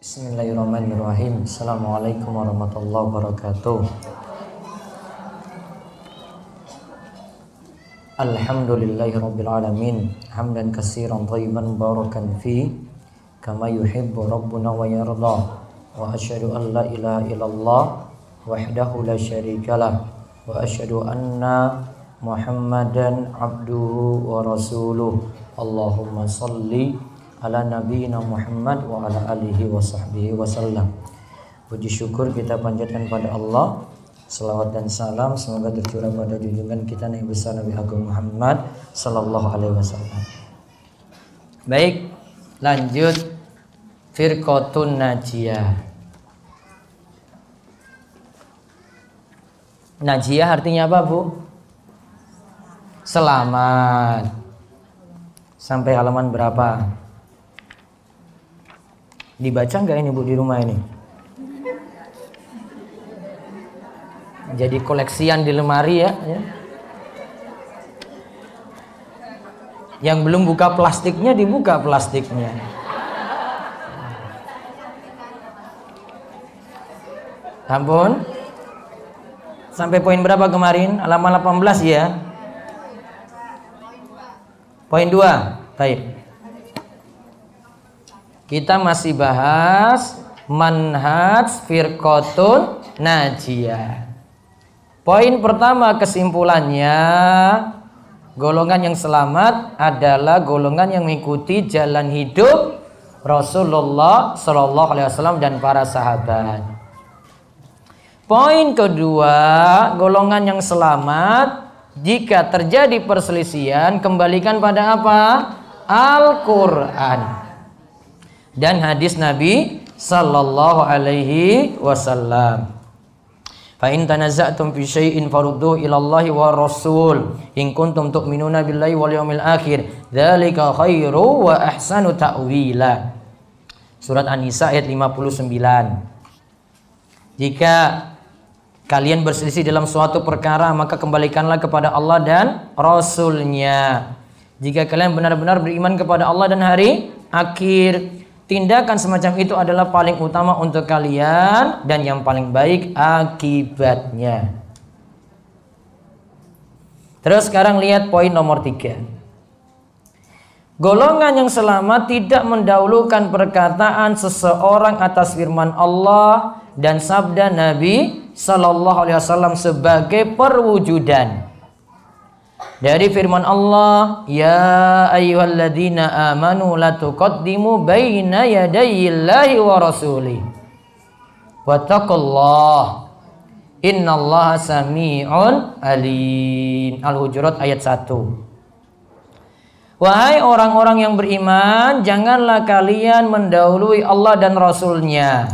Bismillahirrahmanirrahim. Assalamualaikum warahmatullahi wabarakatuh. Alhamdulillahirabbil alamin. Hamdan katsiran thayyiban mubarakan fi kama yuhibbu rabbuna wa yarda. Wa asyhadu an la ilaha illallah wahdahu la syarikalah wa asyhadu anna Muhammadan abduhu wa rasuluh. Allahumma shalli ala nabiyina Muhammad wa ala alihi wa sahbihi wasallam. Puji syukur kita panjatkan pada Allah. Selawat dan salam semoga tercurah pada junjungan kita Nabi besar Nabi Agung Muhammad sallallahu alaihi wasallam. Baik, lanjut firqatun najiyah. Najiyah artinya apa, Bu? Selamat. Sampai halaman berapa? Dibaca nggak ini, Bu, di rumah ini? Jadi koleksian di lemari ya. Yang belum buka plastiknya dibuka plastiknya. Ampun. Sampai poin berapa kemarin? Halaman 18 ya. Poin 2. Baik. Kita masih bahas manhaj firqatun najiyah. Poin pertama kesimpulannya, golongan yang selamat adalah golongan yang mengikuti jalan hidup Rasulullah Shallallahu Alaihi Wasallam dan para sahabat. Poin kedua, golongan yang selamat jika terjadi perselisihan kembalikan pada apa? Al-Quran dan hadis Nabi sallallahu alaihi wasallam. Fa in tanaza'tum fi syai'in farudduhu ila Allahi wa Rasul in kuntum tu'minuna billahi wal yawmil akhir dzalika khairu wa ahsanu ta'wila. Surat An-Nisa ayat 59. Jika kalian berselisih dalam suatu perkara maka kembalikanlah kepada Allah dan Rasul-Nya. Jika kalian benar-benar beriman kepada Allah dan hari akhir, tindakan semacam itu adalah paling utama untuk kalian dan yang paling baik akibatnya. Terus sekarang lihat poin nomor 3. Golongan yang selamat tidak mendahulukan perkataan seseorang atas firman Allah dan sabda Nabi Sallallahu Alaihi Wasallam sebagai perwujudan. Dari firman Allah, ya ayyuhalladzina amanu la tuqaddimu baina yadayillahi wa rasulih wattaqullah innallaha sami'un alim. Al-Hujurat ayat 1. Wahai orang-orang yang beriman, janganlah kalian mendahului Allah dan Rasul-Nya,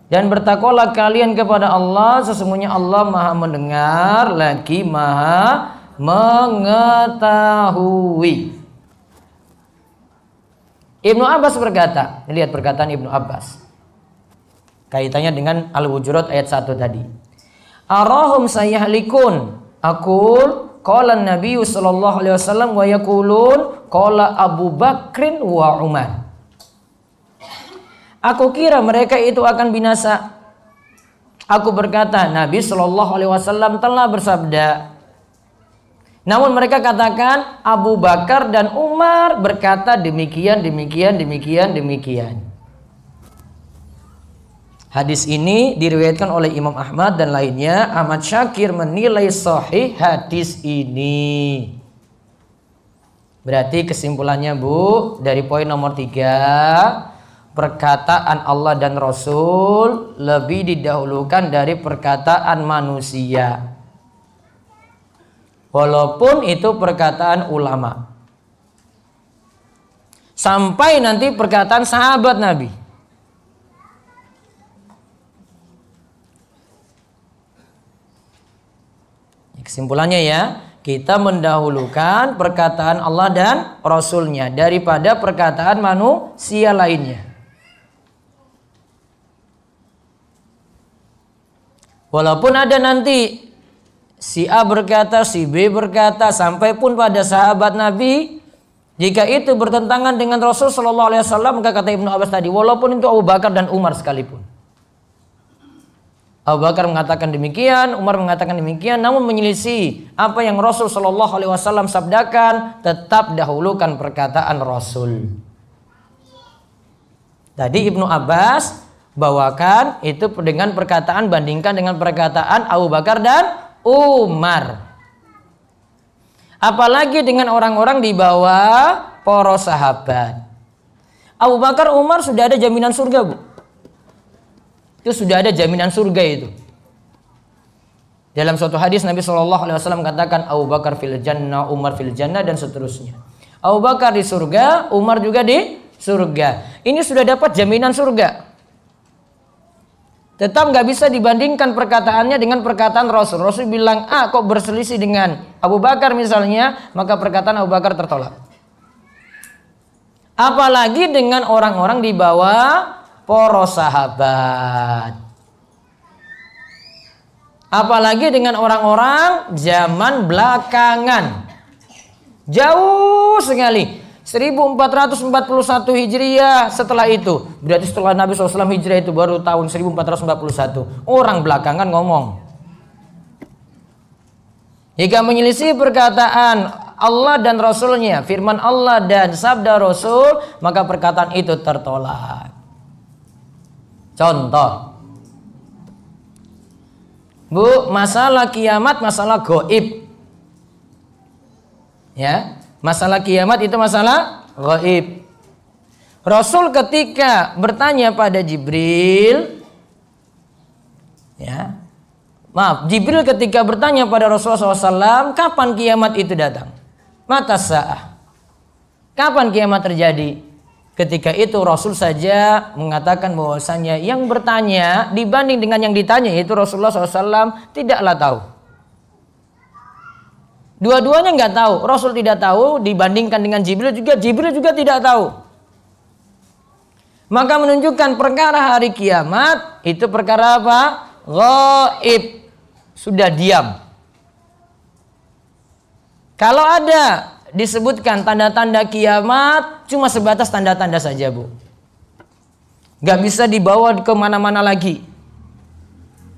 dan bertakwalah kalian kepada Allah, sesungguhnya Allah Maha mendengar lagi Maha mengetahui. Ibnu Abbas berkata, lihat perkataan Ibnu Abbas kaitannya dengan Al-Hujurat ayat 1 tadi. Arahum sayahlikun aqul qala an-nabiy sallallahu alaihi wasallam wa yaqulun qala Abu Bakrin wa Umar. Aku kira mereka itu akan binasa. Aku berkata Nabi sallallahu alaihi wasallam telah bersabda. Namun mereka katakan Abu Bakar dan Umar berkata demikian. Hadis ini diriwayatkan oleh Imam Ahmad dan lainnya. Ahmad Syakir menilai sahih hadis ini. Berarti kesimpulannya, Bu, dari poin nomor 3, perkataan Allah dan Rasul lebih didahulukan dari perkataan manusia. Walaupun itu perkataan ulama. Sampai nanti perkataan sahabat Nabi. Kesimpulannya ya, kita mendahulukan perkataan Allah dan Rasul-Nya daripada perkataan manusia lainnya. Walaupun ada nanti si A berkata, si B berkata, sampai pun pada sahabat Nabi Jika itu bertentangan dengan Rasul Shallallahu Alaihi Wasallam, maka kata Ibnu Abbas tadi, walaupun itu Abu Bakar dan Umar sekalipun. Abu Bakar mengatakan demikian, Umar mengatakan demikian, namun menyelisih apa yang Rasul Shallallahu Alaihi Wasallam sabdakan, tetap dahulukan perkataan Rasul. Tadi Ibnu Abbas bawakan itu dengan perkataan, bandingkan dengan perkataan Abu Bakar dan Umar. Apalagi dengan orang-orang di bawah para sahabat. Abu Bakar, Umar sudah ada jaminan surga, Bu. Itu sudah ada jaminan surga itu. Dalam suatu hadis Nabi SAW katakan Abu Bakar fil jannah, Umar fil jannah, dan seterusnya. Abu Bakar di surga, Umar juga di surga. Ini sudah dapat jaminan surga. Tetap nggak bisa dibandingkan perkataannya dengan perkataan Rasul. Rasul bilang A, kok berselisih dengan Abu Bakar misalnya, maka perkataan Abu Bakar tertolak. Apalagi dengan orang-orang di bawah para sahabat. Apalagi dengan orang-orang zaman belakangan. Jauh sekali. 1441 Hijriah setelah itu. Berarti setelah Nabi SAW hijrah itu baru tahun 1441. Orang belakangan ngomong. Jika menyelisih perkataan Allah dan Rasulnya, firman Allah dan sabda Rasul, maka perkataan itu tertolak. Contoh, Bu, masalah kiamat, masalah gaib. Ya, masalah kiamat itu masalah gaib. Rasul ketika bertanya pada Jibril, ya, Jibril ketika bertanya pada Rasulullah SAW, kapan kiamat itu datang? Mata sa'ah. Kapan kiamat terjadi? Ketika itu Rasul saja mengatakan bahwasanya yang bertanya dibanding dengan yang ditanya, yaitu Rasulullah SAW, tidaklah tahu. Dua-duanya nggak tahu. Rasul tidak tahu, dibandingkan dengan Jibril juga tidak tahu. Maka menunjukkan perkara hari kiamat itu perkara apa? Gaib. Sudah diam. Kalau ada disebutkan tanda-tanda kiamat, cuma sebatas tanda-tanda saja, Bu. Gak bisa dibawa kemana-mana lagi.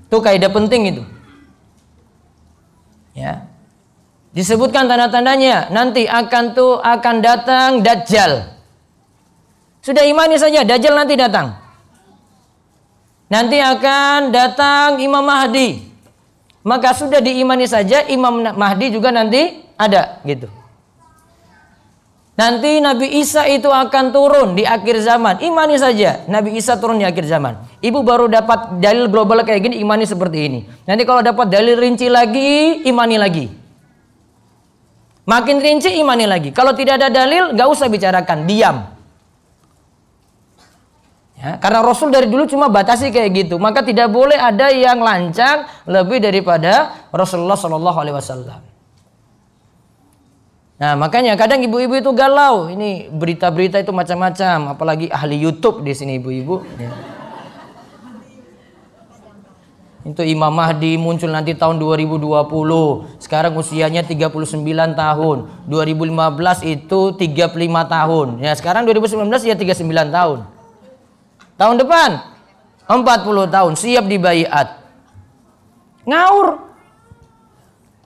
Itu kaidah penting itu. Ya. Disebutkan tanda-tandanya, nanti akan datang Dajjal. Sudah imani saja, Dajjal nanti datang. Nanti akan datang Imam Mahdi. Maka sudah diimani saja, Imam Mahdi juga nanti ada, gitu. Nanti Nabi Isa itu akan turun di akhir zaman. Imani saja, Nabi Isa turun di akhir zaman. Ibu baru dapat dalil global kayak gini, imani seperti ini. Nanti kalau dapat dalil rinci lagi, imani lagi. Makin rinci, imani lagi. Kalau tidak ada dalil, gak usah bicarakan, diam. Ya, karena Rasul dari dulu cuma batasi kayak gitu. Maka tidak boleh ada yang lancang lebih daripada Rasulullah SAW. Nah, makanya kadang ibu-ibu itu galau. Ini berita-berita itu macam-macam, apalagi ahli YouTube di sini ibu-ibu. Ya. Itu Imam Mahdi muncul nanti tahun 2020. Sekarang usianya 39 tahun. 2015 itu 35 tahun. Ya, sekarang 2019 ya 39 tahun. Tahun depan 40 tahun, siap dibaiat. Ngaur.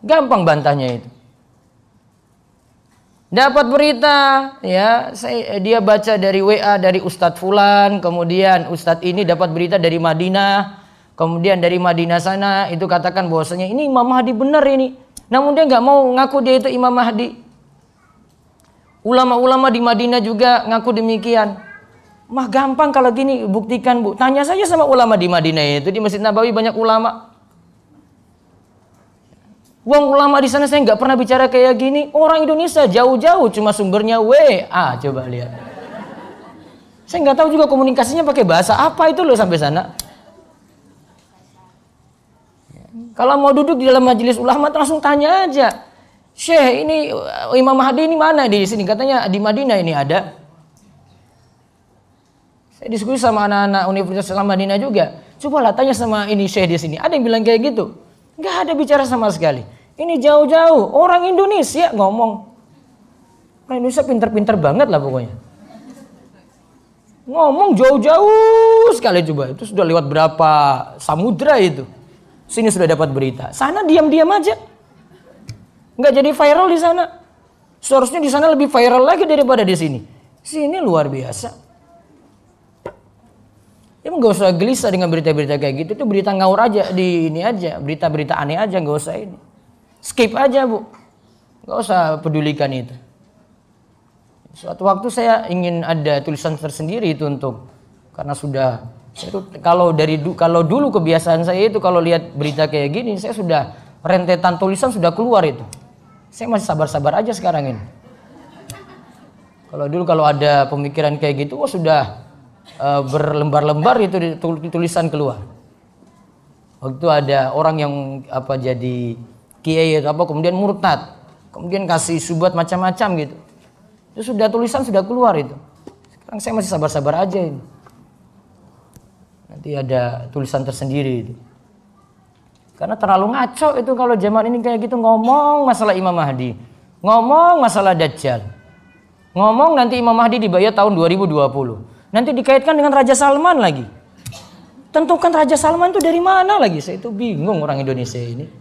Gampang bantahnya itu. Dapat berita, ya, dia baca dari WA dari Ustadz Fulan, kemudian Ustadz ini dapat berita dari Madinah, kemudian dari Madinah sana itu katakan bahwasanya ini Imam Mahdi benar ini. Namun dia nggak mau ngaku dia itu Imam Mahdi. Ulama-ulama di Madinah juga ngaku demikian. Mah gampang kalau gini, buktikan, Bu. Tanya saja sama ulama di Madinah itu, di Masjid Nabawi banyak ulama. Wong ulama di sana saya nggak pernah bicara kayak gini. Orang Indonesia jauh-jauh cuma sumbernya WA, coba lihat. Saya nggak tahu juga komunikasinya pakai bahasa apa itu loh sampai sana. Kalau mau duduk di dalam majelis ulama langsung tanya aja. Syekh, ini Imam Mahdi ini mana di sini? Katanya di Madinah ini ada. Saya diskusi sama anak-anak Universitas Islam Madinah juga. Cobalah tanya sama ini Syekh di sini. Ada yang bilang kayak gitu? Nggak ada bicara sama sekali. Ini jauh-jauh orang Indonesia ngomong. Orang Indonesia pinter-pinter banget lah pokoknya. Ngomong jauh-jauh sekali coba. Itu sudah lewat berapa samudra itu. Sini sudah dapat berita. Sana diam-diam aja. Nggak jadi viral di sana. Seharusnya di sana lebih viral lagi daripada di sini. Sini luar biasa. Ya nggak usah gelisah dengan berita-berita kayak gitu. Itu berita ngawur aja di ini aja. Berita-berita aneh aja, nggak usah ini. Skip aja bu. Nggak usah pedulikan itu. Suatu waktu saya ingin ada tulisan tersendiri itu karena sudah itu kalau dulu kebiasaan saya itu kalau lihat berita kayak gini saya sudah rentetan tulisan sudah keluar itu. Saya masih sabar-sabar aja sekarang ini. Kalau dulu kalau ada pemikiran kayak gitu sudah berlembar-lembar itu tulisan keluar. Waktu ada orang yang jadi kiai atau kemudian murtad, kemudian kasih subat macam-macam gitu. Itu sudah tulisan sudah keluar itu. Sekarang saya masih sabar-sabar aja ini. Nanti ada tulisan tersendiri itu. Karena terlalu ngaco itu kalau zaman ini kayak gitu ngomong masalah Imam Mahdi, ngomong masalah Dajjal, ngomong nanti Imam Mahdi dibayar tahun 2020. Nanti dikaitkan dengan Raja Salman lagi. Tentukan Raja Salman itu dari mana lagi? Saya itu bingung orang Indonesia ini.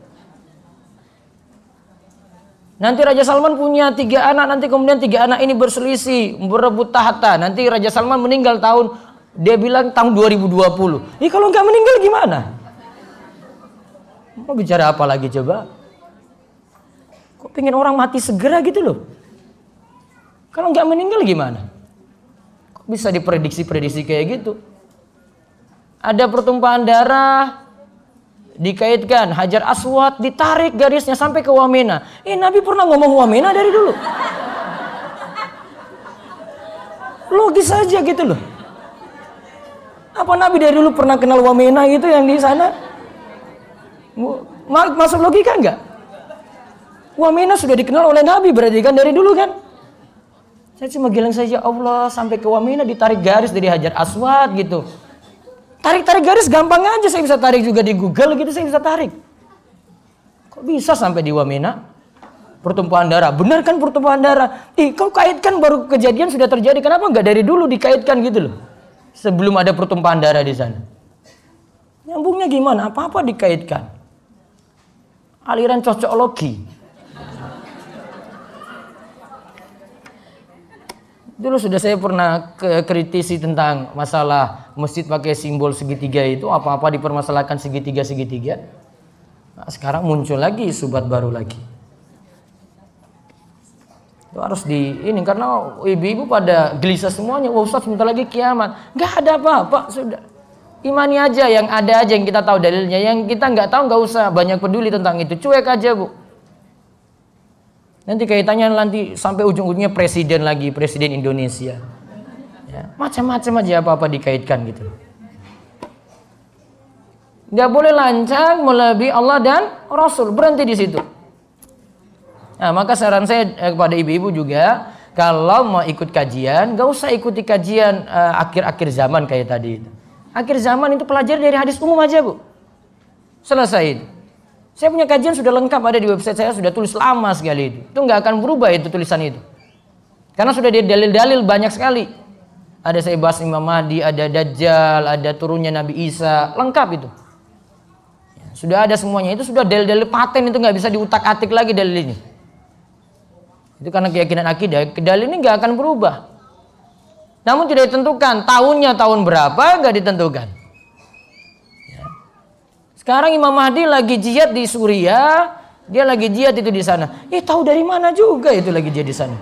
Nanti Raja Salman punya 3 anak, nanti kemudian 3 anak ini berselisih, berebut tahta. Nanti Raja Salman meninggal dia bilang tahun 2020. Kalau nggak meninggal gimana? Mau bicara apa lagi coba? Kok pengen orang mati segera gitu loh? Kalau nggak meninggal gimana? Kok bisa diprediksi kayak gitu? Ada pertumpahan darah, dikaitkan Hajar Aswad, ditarik garisnya sampai ke Wamena. Nabi pernah ngomong Wamena dari dulu. Logis aja gitu loh. Apa Nabi dari dulu pernah kenal Wamena gitu yang di sana? Masuk logika enggak? Wamena sudah dikenal oleh Nabi berarti kan dari dulu kan? Saya cuma bilang saja Allah sampai ke Wamena ditarik garis dari Hajar Aswad gitu. Tarik garis gampang aja, saya bisa tarik juga di Google gitu, saya bisa tarik. Kok bisa sampai di Wamena? Pertumpahan darah, benar kan pertumpahan darah? Kau kaitkan baru kejadian sudah terjadi, kenapa nggak dari dulu dikaitkan gitu loh? Sebelum ada pertumpahan darah di sana. Nyambungnya gimana? Apa-apa dikaitkan. Aliran cocokologi. Dulu sudah saya pernah kritisi tentang masalah masjid pakai simbol segitiga itu, apa-apa dipermasalahkan segitiga. Nah, sekarang muncul lagi subat baru lagi. Itu harus karena ibu-ibu pada gelisah semuanya. Wah Ustaz sebentar lagi kiamat. Nggak ada apa-apa sudah. Imani aja yang ada aja yang kita tahu dalilnya. Yang kita nggak tahu nggak usah banyak peduli tentang itu. Cuek aja bu. Nanti kaitannya sampai ujung-ujungnya presiden Indonesia. Ya, macam-macam aja apa-apa dikaitkan gitu. Nggak boleh lancang melebihi Allah dan Rasul, berhenti di situ. Nah, maka saran saya kepada ibu-ibu juga, kalau mau ikut kajian, nggak usah ikuti kajian akhir-akhir zaman kayak tadi itu. Akhir zaman itu pelajari dari hadis umum aja bu. Selesai itu. Saya punya kajian sudah lengkap ada di website saya, sudah tulis lama sekali itu. Itu nggak akan berubah itu tulisan itu. Karena sudah ada dalil-dalil banyak sekali. Ada saya bahas Imam Mahdi, ada Dajjal, ada turunnya Nabi Isa, lengkap itu. Ya, sudah ada semuanya, itu sudah dalil-dalil paten, itu nggak bisa diutak-atik lagi dalil ini. Itu karena keyakinan akidah, dalil ini nggak akan berubah. Namun tidak ditentukan, tahunnya tahun berapa nggak ditentukan. Sekarang Imam Mahdi lagi jihad di Suriah, dia lagi jihad itu di sana. Tahu dari mana juga itu lagi jihad di sana.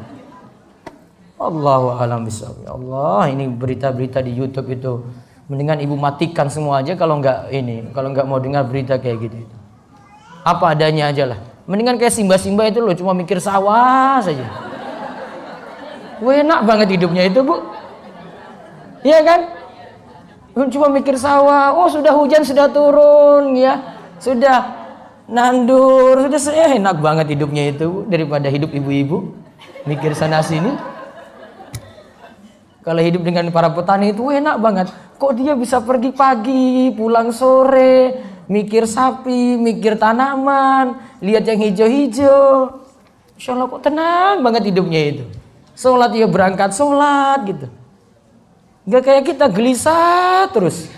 Allahu a'lam bishawab. Ya Allah, ini berita-berita di YouTube itu mendingan ibu matikan semua aja kalau nggak mau dengar berita kayak gitu. Apa adanya aja lah. Mendingan kayak Simba itu loh, cuma mikir sawah saja. Enak banget hidupnya itu bu. Iya kan? Cuma mikir sawah, sudah hujan sudah turun ya, sudah nandur, sudah enak banget hidupnya itu daripada hidup ibu-ibu mikir sana sini. Kalau hidup dengan para petani itu enak banget. Kok dia bisa pergi pagi, pulang sore, mikir sapi, mikir tanaman, lihat yang hijau-hijau. Insya Allah kok tenang banget hidupnya itu. Sholat ya berangkat sholat gitu. Nggak kayak kita gelisah terus.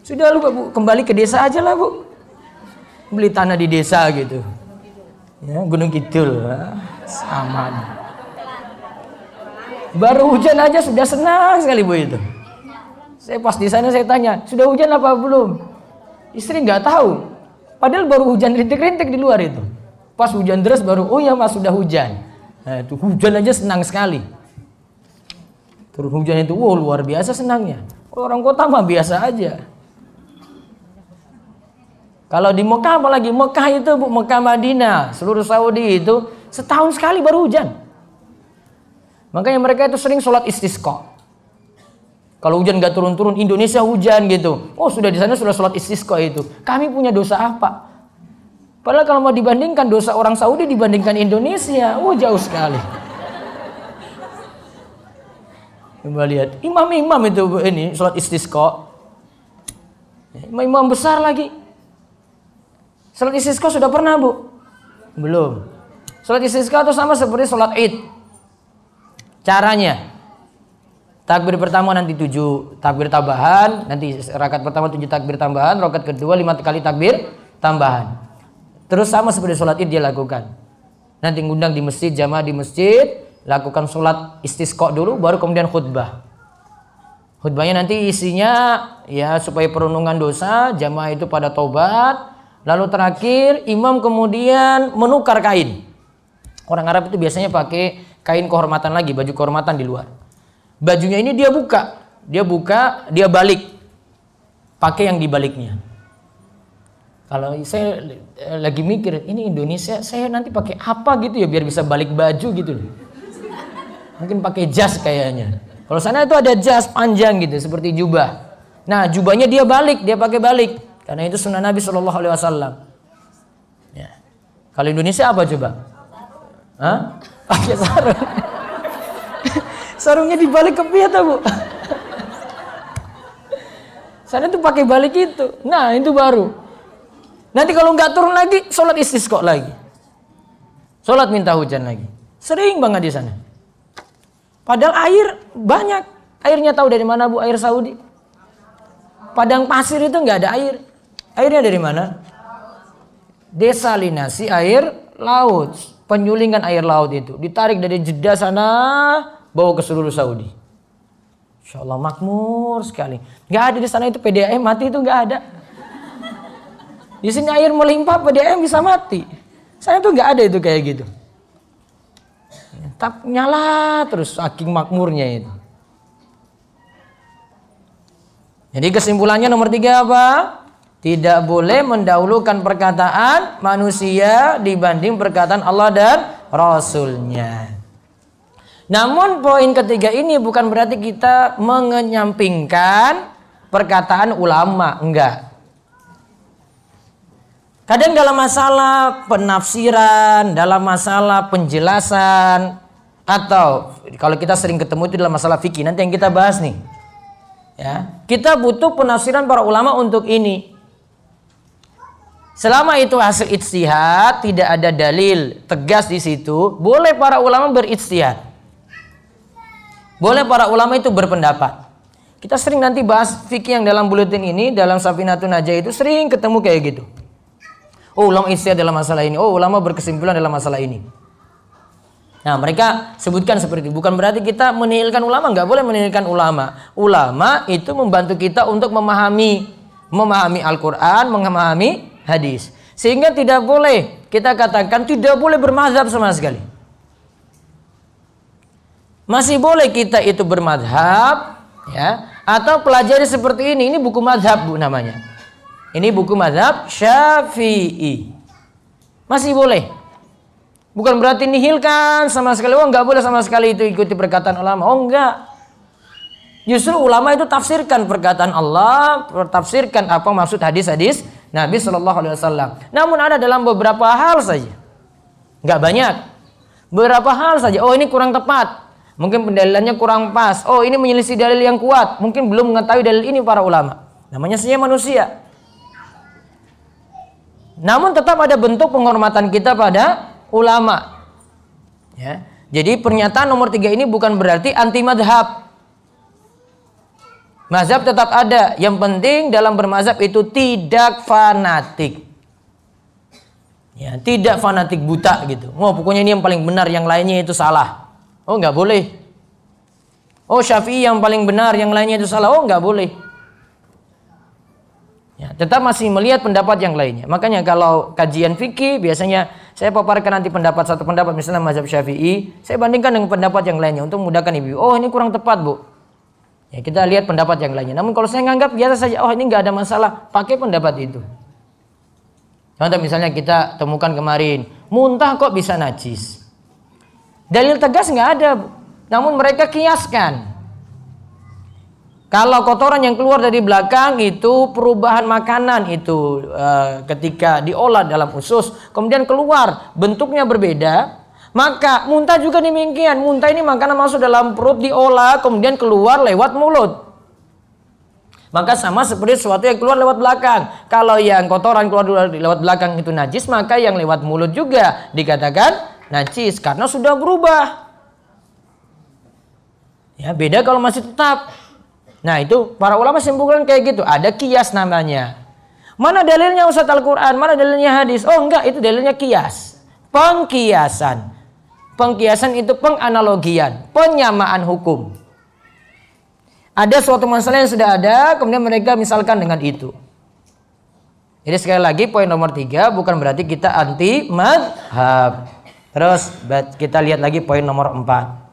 Sudah lu Bu, kembali ke desa aja lah Bu. Beli tanah di desa gitu. Ya, Gunung Kidul. Sama. Baru hujan aja sudah senang sekali Bu itu. Saya pas di sana saya tanya, sudah hujan apa belum? Istri nggak tahu. Padahal baru hujan rintik-rintik di luar itu. Pas hujan deras baru, oh ya Mas sudah hujan. Nah, itu hujan aja senang sekali. Terus hujan itu, wow luar biasa senangnya. Orang kota mah biasa aja. Kalau di Mekah apalagi, Mekah itu Bu, Mekah Madinah, seluruh Saudi itu setahun sekali baru hujan. Makanya mereka itu sering sholat istisqa. Kalau hujan gak turun-turun, Indonesia hujan gitu. Oh sudah di sana sudah sholat istisqa itu. Kami punya dosa apa? Padahal kalau mau dibandingkan dosa orang Saudi dibandingkan Indonesia, oh jauh sekali. Coba lihat, imam-imam itu ini sholat istisqa. Imam besar lagi. Sholat istisqa sudah pernah Bu? Belum. Sholat istisqa itu sama seperti sholat id. Caranya, takbir pertama nanti 7 takbir tambahan, nanti rakaat pertama 7 takbir tambahan, rakaat kedua 5 kali takbir tambahan. Terus sama seperti sholat id dia lakukan. Nanti ngundang di masjid, jamaah di masjid, lakukan sholat istisqa dulu, baru kemudian khutbah. Khutbahnya nanti isinya ya supaya perundungan dosa, jamaah itu pada taubat. Lalu terakhir imam kemudian menukar kain. Orang Arab itu biasanya pakai kain kehormatan lagi, baju kehormatan di luar. Bajunya ini dia buka, dia balik, pakai yang dibaliknya. Kalau saya lagi mikir, ini Indonesia, saya nanti pakai apa gitu ya biar bisa balik baju gitu. Mungkin pakai jas kayaknya. Kalau sana itu ada jas panjang gitu, seperti jubah. Nah jubahnya dia balik, dia pakai balik. Karena itu sunnah Nabi SAW. Ya. Kalau Indonesia apa coba? Hah? Pakai sarung. Sarungnya dibalik ke pihak Bu. Sana tuh pakai balik itu. Nah itu baru. Nanti kalau nggak turun lagi, sholat istisqa lagi. Sholat minta hujan lagi. Sering banget di sana. Padahal air banyak. Airnya tahu dari mana Bu? Air Saudi. Padang pasir itu nggak ada air. Airnya dari mana? Desalinasi air laut. Penyulingan air laut itu. Ditarik dari Jeddah sana, bawa ke seluruh Saudi. Insya Allah makmur sekali. Nggak ada di sana itu PDAM mati itu nggak ada. Di sini air melimpah PDAM bisa mati. Saya tuh nggak ada itu kayak gitu. Tap nyala terus saking makmurnya itu. Jadi kesimpulannya nomor 3 apa? Tidak boleh mendahulukan perkataan manusia dibanding perkataan Allah dan Rasulnya. Namun poin ketiga ini bukan berarti kita mengenyampingkan perkataan ulama, enggak. Kadang dalam masalah penafsiran, dalam masalah penjelasan, atau kalau kita sering ketemu itu dalam masalah fikih, nanti yang kita bahas nih. Ya, kita butuh penafsiran para ulama untuk ini. Selama itu hasil ijtihad, tidak ada dalil tegas di situ, boleh para ulama berijtihad. Boleh para ulama itu berpendapat. Kita sering nanti bahas fikih yang dalam buletin ini, dalam Safinatun Najah itu sering ketemu kayak gitu. Oh, ulama ijtihad dalam masalah ini. Oh, ulama berkesimpulan dalam masalah ini. Nah, mereka sebutkan seperti itu. Bukan berarti kita menihilkan ulama, nggak boleh menihilkan ulama. Ulama itu membantu kita untuk memahami Al-Quran, memahami hadis. Sehingga tidak boleh kita katakan tidak boleh bermadzhab sama sekali. Masih boleh kita itu bermadzhab, ya, atau pelajari seperti ini. Ini buku madzhab Bu namanya. Ini buku madzhab Syafi'i. Masih boleh. Bukan berarti nihilkan sama sekali. Oh, nggak boleh sama sekali itu ikuti perkataan ulama. Oh, enggak. Justru ulama itu tafsirkan perkataan Allah, tafsirkan apa maksud hadis-hadis Nabi SAW. Namun ada dalam beberapa hal saja, nggak banyak, beberapa hal saja. Oh, ini kurang tepat, mungkin pendalilannya kurang pas. Oh, ini menyelisih dalil yang kuat, mungkin belum mengetahui dalil ini para ulama. Namanya saja manusia. Namun tetap ada bentuk penghormatan kita pada ulama. Ya. Jadi pernyataan nomor 3 ini bukan berarti anti madhab. Mazhab tetap ada. Yang penting dalam bermazhab itu tidak fanatik. Ya, tidak fanatik buta gitu. Oh, pokoknya ini yang paling benar, yang lainnya itu salah. Oh, nggak boleh. Oh, Syafi'i yang paling benar, yang lainnya itu salah. Oh, nggak boleh. Ya, tetap masih melihat pendapat yang lainnya. Makanya kalau kajian fikih biasanya saya paparkan nanti satu pendapat misalnya mazhab Syafi'i, saya bandingkan dengan pendapat yang lainnya untuk memudahkan ibu. Oh, ini kurang tepat, Bu. Ya, kita lihat pendapat yang lainnya. Namun kalau saya nganggap biasa saja, oh ini nggak ada masalah, pakai pendapat itu. Contoh misalnya kita temukan kemarin, muntah kok bisa najis. Dalil tegas nggak ada, Bu. Namun mereka kiaskan. Kalau kotoran yang keluar dari belakang itu perubahan makanan itu ketika diolah dalam usus, kemudian keluar bentuknya berbeda. Maka muntah juga demikian. Muntah ini makanan masuk dalam perut, diolah, kemudian keluar lewat mulut. Maka sama seperti sesuatu yang keluar lewat belakang. Kalau yang kotoran keluar lewat belakang itu najis, maka yang lewat mulut juga dikatakan najis karena sudah berubah. Ya, beda kalau masih tetap. Nah, itu para ulama simpulkan kayak gitu. Ada kias namanya. Mana dalilnya Ustaz Al-Quran? Mana dalilnya hadis? Oh enggak, itu dalilnya kias. Pengkiasan. Pengkiasan itu penganalogian, penyamaan hukum. Ada suatu masalah yang sudah ada, kemudian mereka misalkan dengan itu. Jadi sekali lagi poin nomor 3 bukan berarti kita anti madhab. Terus kita lihat lagi poin nomor 4.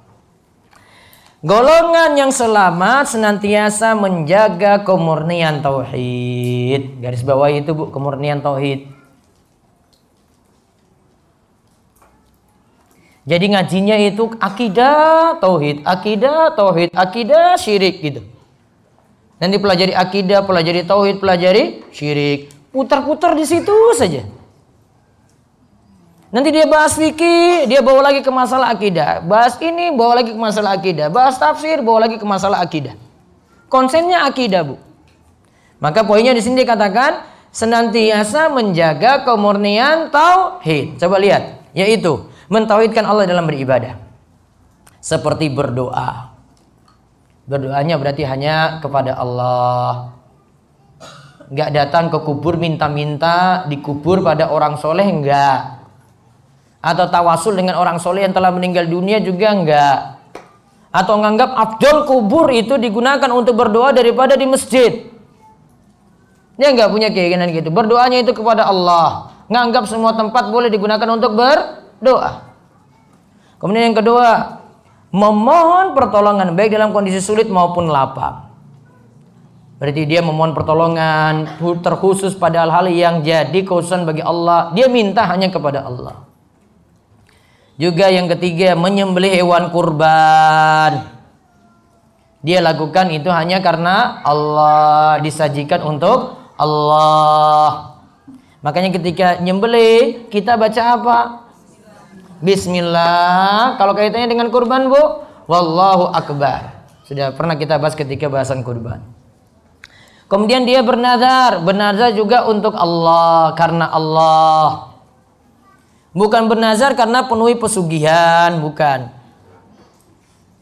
Golongan yang selamat senantiasa menjaga kemurnian tauhid. Garis bawah itu, Bu, kemurnian tauhid. Jadi ngajinya itu akidah tauhid, akidah syirik gitu. Nanti pelajari akidah, pelajari tauhid, pelajari syirik. Putar-putar di situ saja. Nanti dia bahas fikih, dia bawa lagi ke masalah akidah. Bahas ini, bawa lagi ke masalah akidah. Bahas tafsir, bawa lagi ke masalah akidah. Konsennya akidah, Bu. Maka poinnya di sini dikatakan senantiasa menjaga kemurnian tauhid. Coba lihat, yaitu mentauhidkan Allah dalam beribadah. Seperti berdoa. Berdoanya berarti hanya kepada Allah. Enggak datang ke kubur minta-minta dikubur pada orang soleh, enggak. Atau tawasul dengan orang soleh yang telah meninggal dunia juga enggak. Atau menganggap afdol kubur itu digunakan untuk berdoa daripada di masjid. Dia enggak punya keyakinan gitu. Berdoanya itu kepada Allah. Nganggap semua tempat boleh digunakan untuk berdoa. Kemudian yang kedua, memohon pertolongan baik dalam kondisi sulit maupun lapang. Berarti dia memohon pertolongan terkhusus pada hal-hal yang jadi khususan bagi Allah. Dia minta hanya kepada Allah. Juga yang ketiga, menyembelih hewan kurban. Dia lakukan itu hanya karena Allah, disajikan untuk Allah. Makanya ketika nyembelih kita baca apa? Bismillah. Kalau kaitannya dengan kurban, Bu, wallahu akbar. Sudah pernah kita bahas ketika bahasan kurban. Kemudian dia bernazar. Bernazar juga untuk Allah, karena Allah. Bukan bernazar karena penuhi pesugihan, bukan.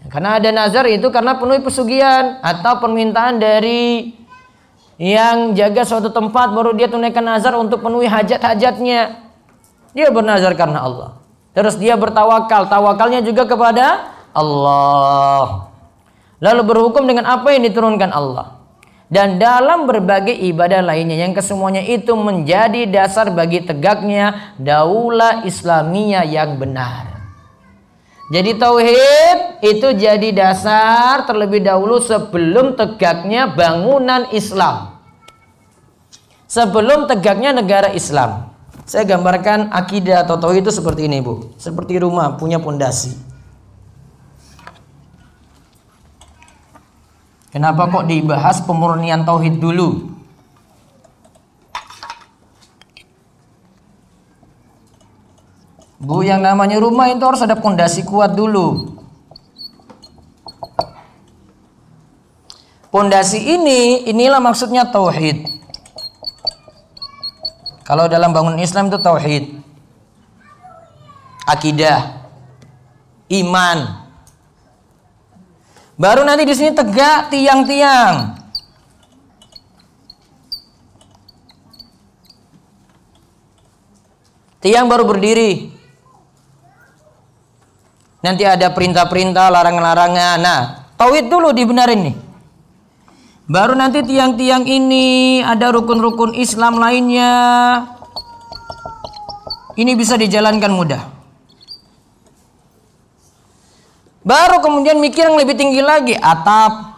Karena ada nazar itu karena penuhi pesugihan atau permintaan dari yang jaga suatu tempat baru dia tunaikan nazar untuk penuhi hajat-hajatnya. Dia bernazar karena Allah. Terus dia bertawakal, tawakalnya juga kepada Allah. Lalu berhukum dengan apa yang diturunkan Allah. Dan dalam berbagai ibadah lainnya yang kesemuanya itu menjadi dasar bagi tegaknya daulah Islamiyah yang benar. Jadi tauhid itu jadi dasar terlebih dahulu sebelum tegaknya bangunan Islam. Sebelum tegaknya negara Islam. Saya gambarkan akidah atau tauhid itu seperti ini, Bu. Seperti rumah punya pondasi. Kenapa kok dibahas pemurnian tauhid dulu? Bu, yang namanya rumah itu harus ada pondasi kuat dulu. Pondasi inilah maksudnya tauhid. Kalau dalam bangunan Islam itu tauhid, akidah. iman. Baru nanti di sini tegak tiang-tiang. Tiang baru berdiri. Nanti ada perintah-perintah, larangan-larangan. Nah, tauhid dulu dibenarin nih. Baru nanti tiang-tiang ini ada rukun-rukun Islam lainnya. Ini bisa dijalankan mudah. Baru kemudian mikir yang lebih tinggi lagi, atap.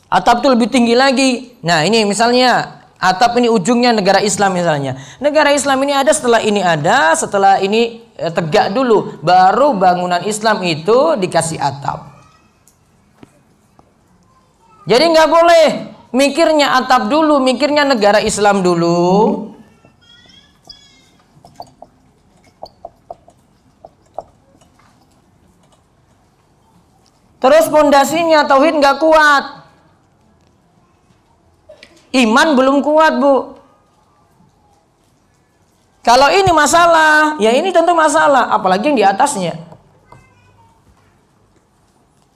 Atap itu lebih tinggi lagi. Nah, ini misalnya atap ini ujungnya negara Islam misalnya. Negara Islam ini ada, setelah ini tegak dulu. Baru bangunan Islam itu dikasih atap. Jadi nggak boleh mikirnya atap dulu, mikirnya negara Islam dulu. Terus pondasinya tauhid nggak kuat, iman belum kuat, Bu. Kalau ini masalah, ya ini tentu masalah, apalagi yang di atasnya.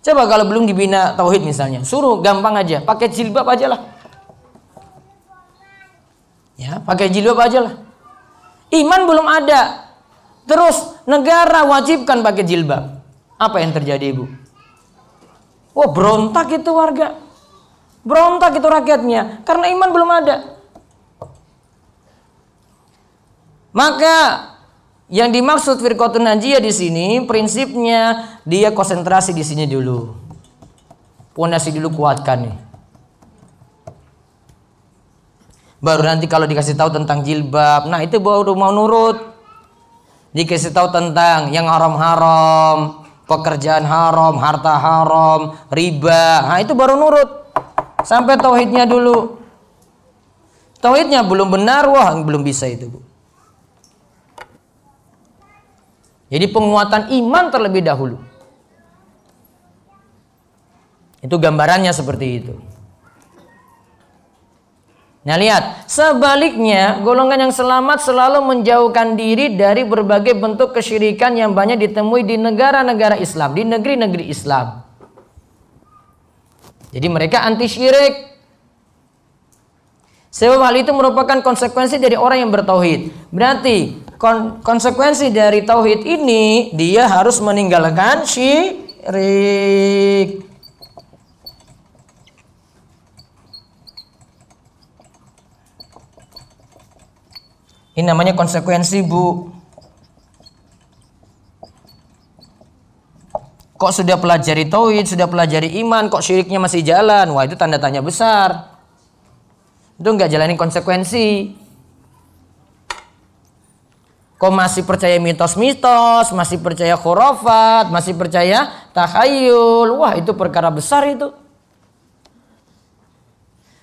Coba kalau belum dibina tauhid misalnya, suruh gampang aja, pakai jilbab aja lah. Ya, pakai jilbab aja lah. Iman belum ada, terus negara wajibkan pakai jilbab. Apa yang terjadi, Bu? Wah, berontak itu warga. Berontak itu rakyatnya karena iman belum ada. Maka yang dimaksud firqatun najiyah di sini prinsipnya dia konsentrasi di sini dulu. Pondasi dulu kuatkan nih. Baru nanti kalau dikasih tahu tentang jilbab, nah itu baru mau nurut. Dikasih tahu tentang yang haram-haram, pekerjaan haram, harta haram, riba. Nah itu baru nurut. Sampai tauhidnya dulu. Tauhidnya belum benar, wah belum bisa itu, Bu. Jadi penguatan iman terlebih dahulu. Itu gambarannya seperti itu. Nah lihat, sebaliknya golongan yang selamat selalu menjauhkan diri dari berbagai bentuk kesyirikan yang banyak ditemui di negara-negara Islam, di negeri-negeri Islam. Jadi mereka anti syirik. Sebab hal itu merupakan konsekuensi dari orang yang bertauhid. Berarti konsekuensi dari tauhid ini dia harus meninggalkan syirik. Ini namanya konsekuensi, Bu. Kok sudah pelajari tauhid, sudah pelajari iman, kok syiriknya masih jalan? Wah, itu tanda tanya besar. Itu nggak jalani konsekuensi. Kok masih percaya mitos-mitos, masih percaya khurafat, masih percaya takhayul? Wah, itu perkara besar itu.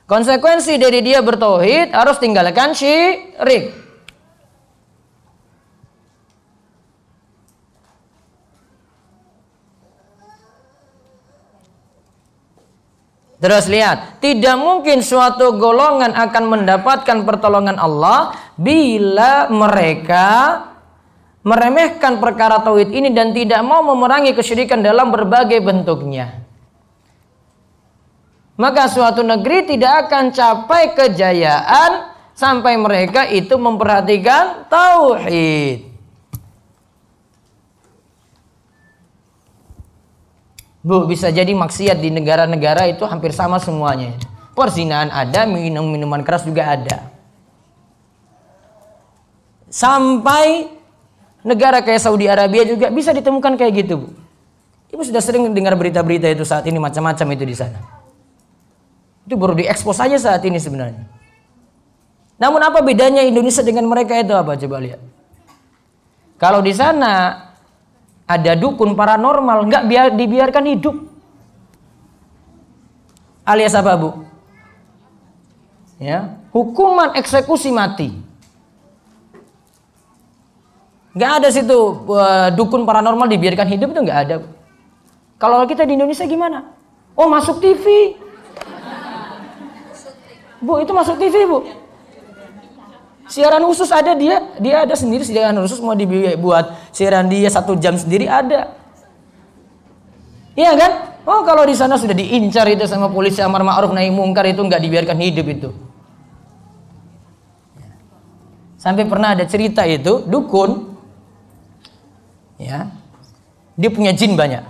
Konsekuensi dari dia bertauhid harus tinggalkan syirik. Terus lihat, tidak mungkin suatu golongan akan mendapatkan pertolongan Allah bila mereka meremehkan perkara tauhid ini dan tidak mau memerangi kesyirikan dalam berbagai bentuknya. Maka suatu negeri tidak akan capai kejayaan sampai mereka itu memperhatikan tauhid. Bu, bisa jadi maksiat di negara-negara itu hampir sama semuanya. Perzinahan ada, minuman keras juga ada. Sampai negara kayak Saudi Arabia juga bisa ditemukan kayak gitu, Bu. Ibu sudah sering dengar berita-berita itu saat ini, macam-macam itu di sana. Itu baru diekspos saja saat ini sebenarnya. Namun apa bedanya Indonesia dengan mereka itu apa? Coba lihat. Kalau di sana ada dukun paranormal, nggak dibiarkan hidup. Alias apa, Bu? Ya, hukuman eksekusi mati. Nggak ada situ dukun paranormal dibiarkan hidup, itu nggak ada. Kalau kita di Indonesia gimana? Oh, masuk TV. Bu, itu masuk TV, Bu. Siaran khusus ada dia ada sendiri siaran khusus, mau dibuat siaran dia 1 jam sendiri ada. Iya kan? Oh, kalau di sana sudah diincar itu sama polisi amar ma'ruf nahi mungkar, itu nggak dibiarkan hidup itu. Sampai pernah ada cerita itu dukun, ya, dia punya jin banyak.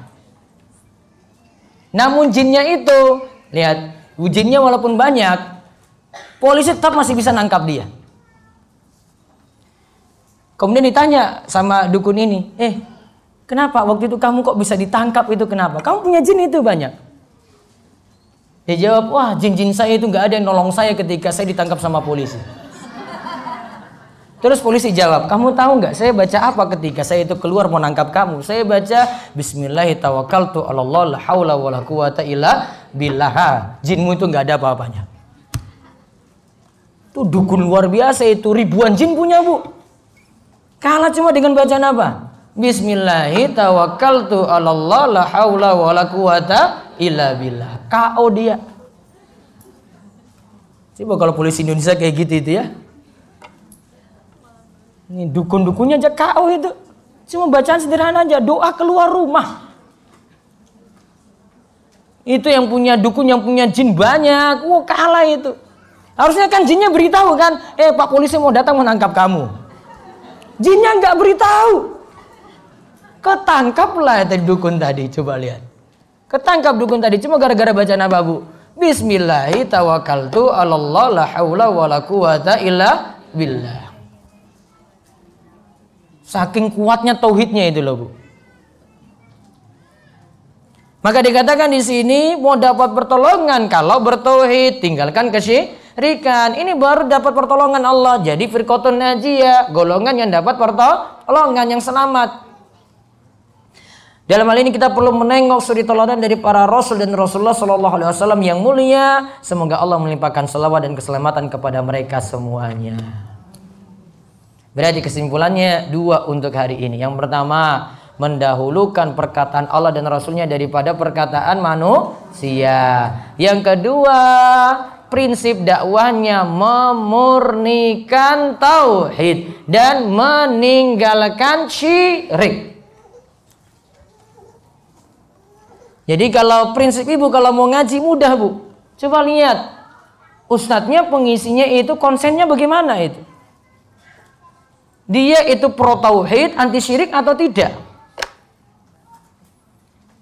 Namun jinnya itu, lihat, jinnya walaupun banyak, polisi tetap masih bisa nangkap dia. Kemudian ditanya sama dukun ini, kenapa waktu itu kamu kok bisa ditangkap itu, kenapa? Kamu punya jin itu banyak. Dia jawab, wah, jin-jin saya itu nggak ada yang nolong saya ketika saya ditangkap sama polisi. Terus polisi jawab, kamu tahu nggak saya baca apa ketika saya itu keluar mau nangkap kamu? Saya baca Bismillahirrahmanirrahim, la haula wala quwata illa billah. Jinmu itu nggak ada apa-apanya. Itu dukun luar biasa itu, ribuan jin punya, Bu. Kalah cuma dengan bacaan apa? Bismillahirrahmanirrahim, la haula wala quwata illa billah. KO dia. Coba kalau polisi Indonesia kayak gitu itu ya. Ini dukun-dukunnya aja KO itu. Cuma bacaan sederhana aja, doa keluar rumah. Itu yang punya dukun, yang punya jin banyak. Wah, kalah itu. Harusnya kan jinnya beritahu kan, Pak polisi mau datang menangkap kamu. Jinnya nggak beritahu. Ketangkaplah tadi dukun tadi, coba lihat. Ketangkap dukun tadi cuma gara-gara bacaan apa, Bu? Bismillahirrahmanirrahim, la haula wala quwata illa billah. Saking kuatnya tauhidnya itu loh, Bu. Maka dikatakan di sini mau dapat pertolongan kalau bertauhid, tinggalkan kesyirikan. Ini baru dapat pertolongan Allah. Jadi firqatun najiyah, golongan yang dapat pertolongan, yang selamat. Dalam hal ini kita perlu menengok suri teladan dari para rasul dan Rasulullah sallallahu alaihi wasallam yang mulia. Semoga Allah melimpahkan selawat dan keselamatan kepada mereka semuanya. Berarti kesimpulannya 2 untuk hari ini. Yang pertama, mendahulukan perkataan Allah dan Rasulnya daripada perkataan manusia. Yang kedua, prinsip dakwahnya memurnikan tauhid dan meninggalkan syirik. Jadi kalau prinsip ibu kalau mau ngaji mudah, Bu. Coba lihat, ustadznya, pengisinya itu konsennya bagaimana itu? Dia itu pro tauhid, anti syirik atau tidak?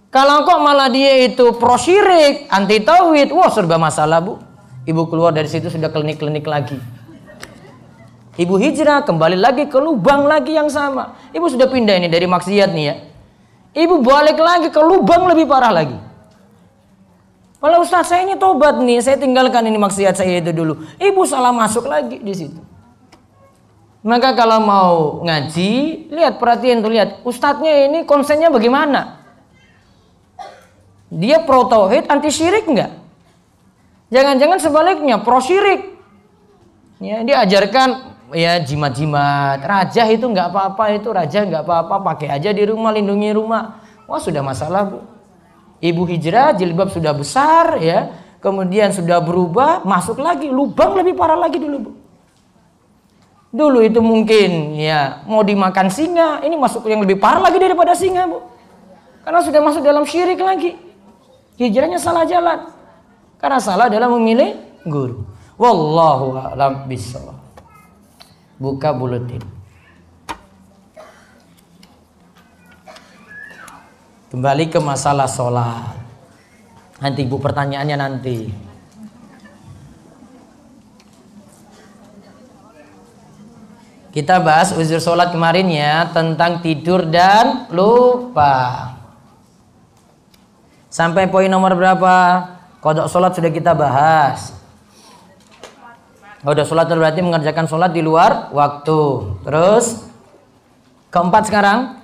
Kalau kok malah dia itu pro syirik, anti tauhid, wah serba masalah, Bu. Ibu keluar dari situ sudah klinik-klinik lagi. Ibu hijrah kembali lagi ke lubang lagi yang sama. Ibu sudah pindah ini dari maksiat nih ya. Ibu balik lagi ke lubang lebih parah lagi. Kalau Ustaz saya ini tobat nih, saya tinggalkan ini maksiat saya itu dulu. Ibu salah masuk lagi di situ. Maka kalau mau ngaji, lihat, perhatian tuh, lihat ustadznya ini konsennya bagaimana. Dia pro tauhid, anti syirik enggak? Jangan-jangan sebaliknya, pro syirik. Ya, dia ajarkan ya jimat-jimat, raja itu enggak apa-apa, itu raja enggak apa-apa, pakai aja di rumah, lindungi rumah. Wah, sudah masalah, Bu. Ibu hijrah, jilbab sudah besar ya, kemudian sudah berubah, masuk lagi lubang lebih parah lagi dulu, Bu. Dulu itu mungkin ya mau dimakan singa, ini masuk yang lebih parah lagi daripada singa, Bu. Karena sudah masuk dalam syirik lagi. Hijrahnya salah jalan. Karena salah dalam memilih guru. Wallahu a'lam bishawab. Buka buletin. Kembali ke masalah sholat. Nanti Bu, pertanyaannya nanti. Kita bahas uzur sholat kemarin ya, tentang tidur dan lupa. Sampai poin nomor berapa? Qadha sholat sudah kita bahas. Qadha sholat berarti mengerjakan sholat di luar waktu. Terus keempat sekarang?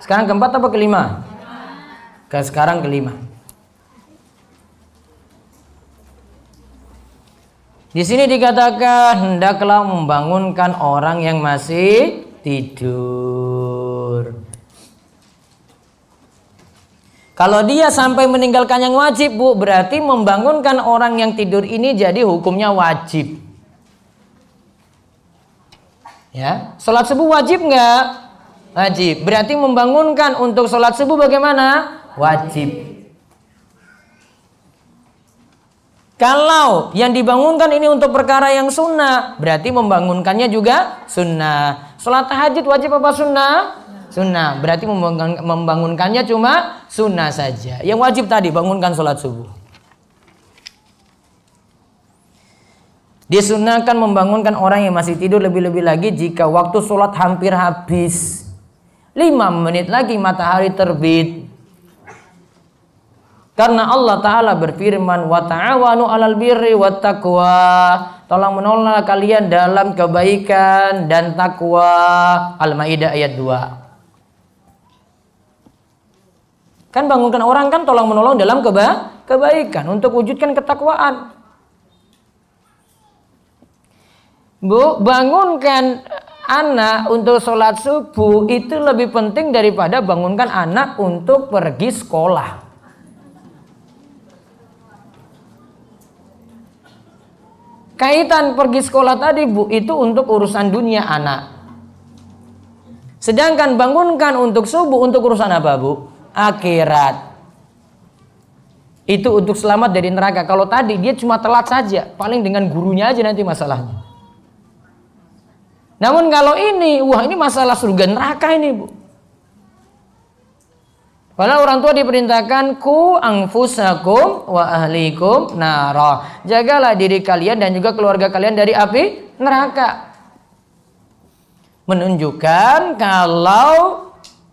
Sekarang keempat apa kelima? Sekarang kelima. Di sini dikatakan hendaklah membangunkan orang yang masih tidur. Kalau dia sampai meninggalkan yang wajib, Bu, berarti membangunkan orang yang tidur ini jadi hukumnya wajib. Ya, sholat subuh wajib nggak? Wajib. Berarti membangunkan untuk sholat subuh bagaimana? Wajib. Kalau yang dibangunkan ini untuk perkara yang sunnah, berarti membangunkannya juga sunnah. Sholat tahajud wajib apa sunnah? Sunnah. Berarti membangunkannya cuma sunnah saja. Yang wajib tadi bangunkan sholat subuh. Disunahkan membangunkan orang yang masih tidur, lebih-lebih lagi jika waktu sholat hampir habis. 5 menit lagi matahari terbit. Karena Allah Ta'ala berfirman, wa ta'awanu 'alal birri wat taqwa. Tolong menolong kalian dalam kebaikan dan takwa. Al-Maidah ayat 2. Kan bangunkan orang kan tolong menolong dalam kebaikan untuk wujudkan ketakwaan. Bu, bangunkan anak untuk sholat subuh itu lebih penting daripada bangunkan anak untuk pergi sekolah. Kaitan pergi sekolah tadi, Bu, itu untuk urusan dunia anak. Sedangkan bangunkan untuk subuh untuk urusan apa, Bu? Akhirat. Itu untuk selamat dari neraka. Kalau tadi dia cuma telat saja, paling dengan gurunya aja nanti masalahnya. Namun kalau ini, wah ini masalah surga neraka ini, Bu. Padahal orang tua diperintahkan ku anfusakum wa ahlikum nara. Jagalah diri kalian dan juga keluarga kalian dari api neraka. Menunjukkan kalau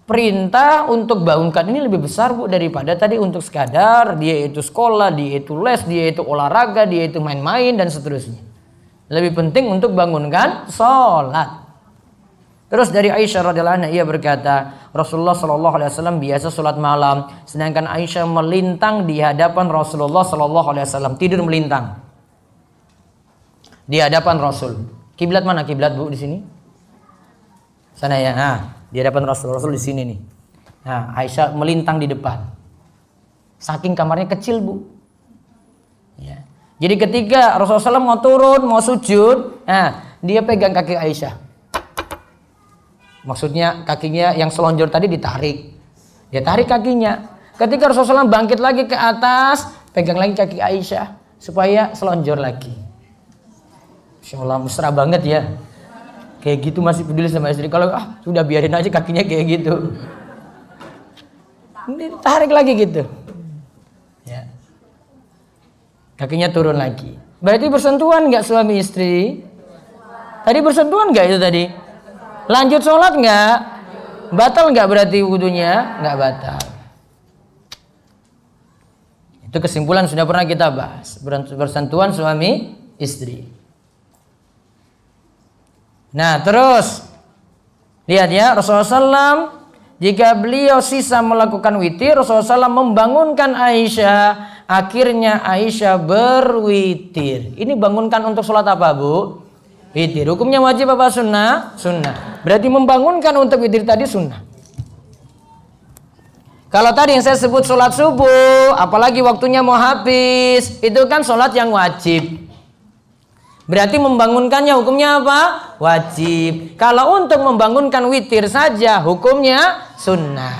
perintah untuk bangunkan ini lebih besar, Bu, daripada tadi untuk sekadar dia itu sekolah, dia itu les, dia itu olahraga, dia itu main-main dan seterusnya. Lebih penting untuk bangunkan sholat. Terus dari Aisyah radhiyallahu anha ia berkata, Rasulullah shallallahu alaihi wasallam biasa sholat malam, sedangkan Aisyah melintang di hadapan Rasulullah shallallahu alaihi wasallam, tidur melintang di hadapan Rasul. Kiblat mana kiblat, Bu, di sini? Sana ya. Nah, di hadapan Rasul di sini nih. Nah, Aisyah melintang di depan. Saking kamarnya kecil, Bu. Ya. Jadi ketika Rasulullah SAW mau turun, mau sujud, nah, dia pegang kaki Aisyah. Maksudnya kakinya yang selonjor tadi ditarik. Dia tarik kakinya. Ketika Rasulullah SAW bangkit lagi ke atas, pegang lagi kaki Aisyah supaya selonjor lagi. Masya Allah, mesra banget ya. Kayak gitu masih peduli sama istri. Kalau sudah biarin aja kakinya kayak gitu. Tarik lagi gitu. Ya. Kakinya turun lagi. Berarti bersentuhan nggak suami istri? Tadi bersentuhan nggak itu tadi? Lanjut sholat nggak? Batal nggak berarti wudunya? Nggak batal. Itu kesimpulan sudah pernah kita bahas. Bersentuhan suami istri. Nah terus lihat ya, Rasulullah SAW jika beliau sisa melakukan witir, Rasulullah SAW membangunkan Aisyah. Akhirnya Aisyah berwitir. Ini bangunkan untuk sholat apa, Bu? Witir. Hukumnya wajib apa sunnah? Sunnah. Berarti membangunkan untuk witir tadi sunnah. Kalau tadi yang saya sebut sholat subuh, apalagi waktunya mau habis, itu kan sholat yang wajib. Berarti membangunkannya hukumnya apa? Wajib. Kalau untuk membangunkan witir saja, hukumnya sunnah.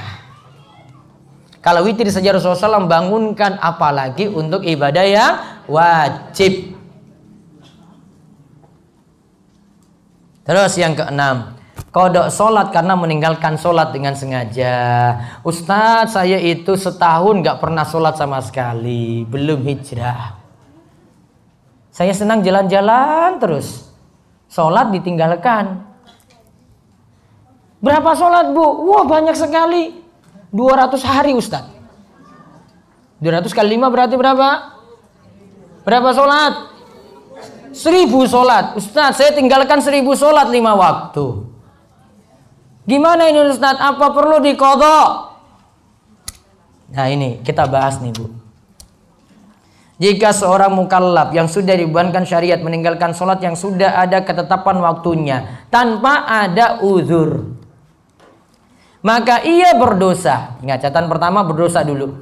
Kalau witir saja Rasulullah SAW membangunkan, apalagi untuk ibadah yang wajib. Terus yang keenam, qada sholat karena meninggalkan sholat dengan sengaja. Ustadz, saya itu setahun gak pernah sholat sama sekali, belum hijrah. Saya senang jalan-jalan terus, sholat ditinggalkan. Berapa sholat, Bu? Wah, banyak sekali. 200 hari, Ustadz. 200 kali 5 berarti berapa? Berapa sholat? 1000 sholat. Ustadz, saya tinggalkan 1000 sholat 5 waktu. Gimana ini, Ustadz? Apa perlu diqadha? Nah ini kita bahas nih, Bu. Jika seorang mukallaf yang sudah dibebankan syariat meninggalkan sholat yang sudah ada ketetapan waktunya tanpa ada uzur, maka ia berdosa. Ingat, catatan pertama berdosa dulu.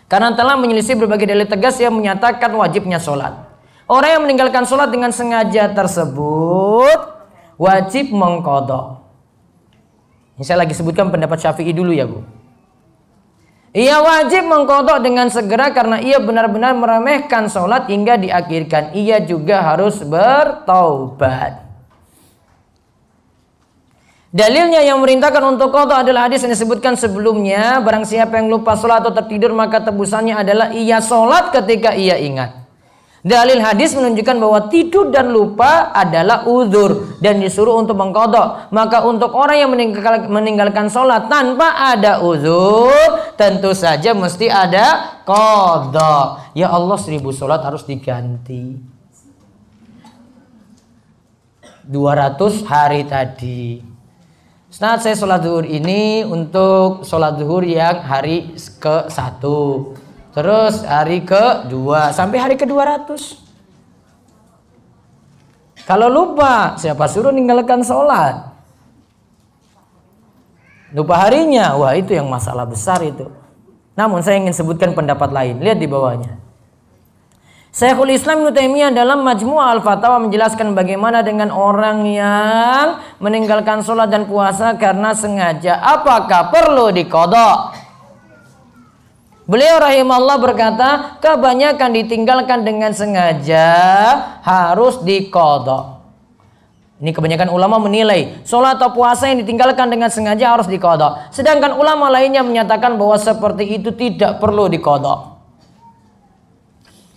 Karena telah menyelisih berbagai dalil tegas yang menyatakan wajibnya sholat. Orang yang meninggalkan sholat dengan sengaja tersebut wajib mengqadha. Ini saya lagi sebutkan pendapat Syafi'i dulu ya Bu. Ia wajib mengqadha dengan segera karena ia benar-benar meremehkan sholat hingga diakhirkan. Ia juga harus bertaubat. Dalilnya yang memerintahkan untuk qadha adalah hadis yang disebutkan sebelumnya. Barang siapa yang lupa sholat atau tertidur maka tebusannya adalah ia sholat ketika ia ingat. Dalil hadis menunjukkan bahwa tidur dan lupa adalah uzur dan disuruh untuk mengqadha. Maka untuk orang yang meninggalkan sholat tanpa ada uzur, tentu saja mesti ada qadha. Ya Allah, 1000 sholat harus diganti. 200 hari tadi. Saat saya sholat zuhur ini untuk sholat zuhur yang hari ke-1. Terus hari ke-2 sampai hari ke-200. Kalau lupa, siapa suruh ninggalkan sholat? Lupa harinya, wah itu yang masalah besar itu. Namun saya ingin sebutkan pendapat lain. Lihat di bawahnya. Syekhul Islam Ibnu Taimiyah dalam Majmu' Al-Fatawa menjelaskan bagaimana dengan orang yang meninggalkan sholat dan puasa karena sengaja. Apakah perlu diqadha? Beliau rahimahullah berkata, kebanyakan ditinggalkan dengan sengaja harus diqadha. Ini kebanyakan ulama menilai sholat atau puasa yang ditinggalkan dengan sengaja harus diqadha. Sedangkan ulama lainnya menyatakan bahwa seperti itu tidak perlu diqadha.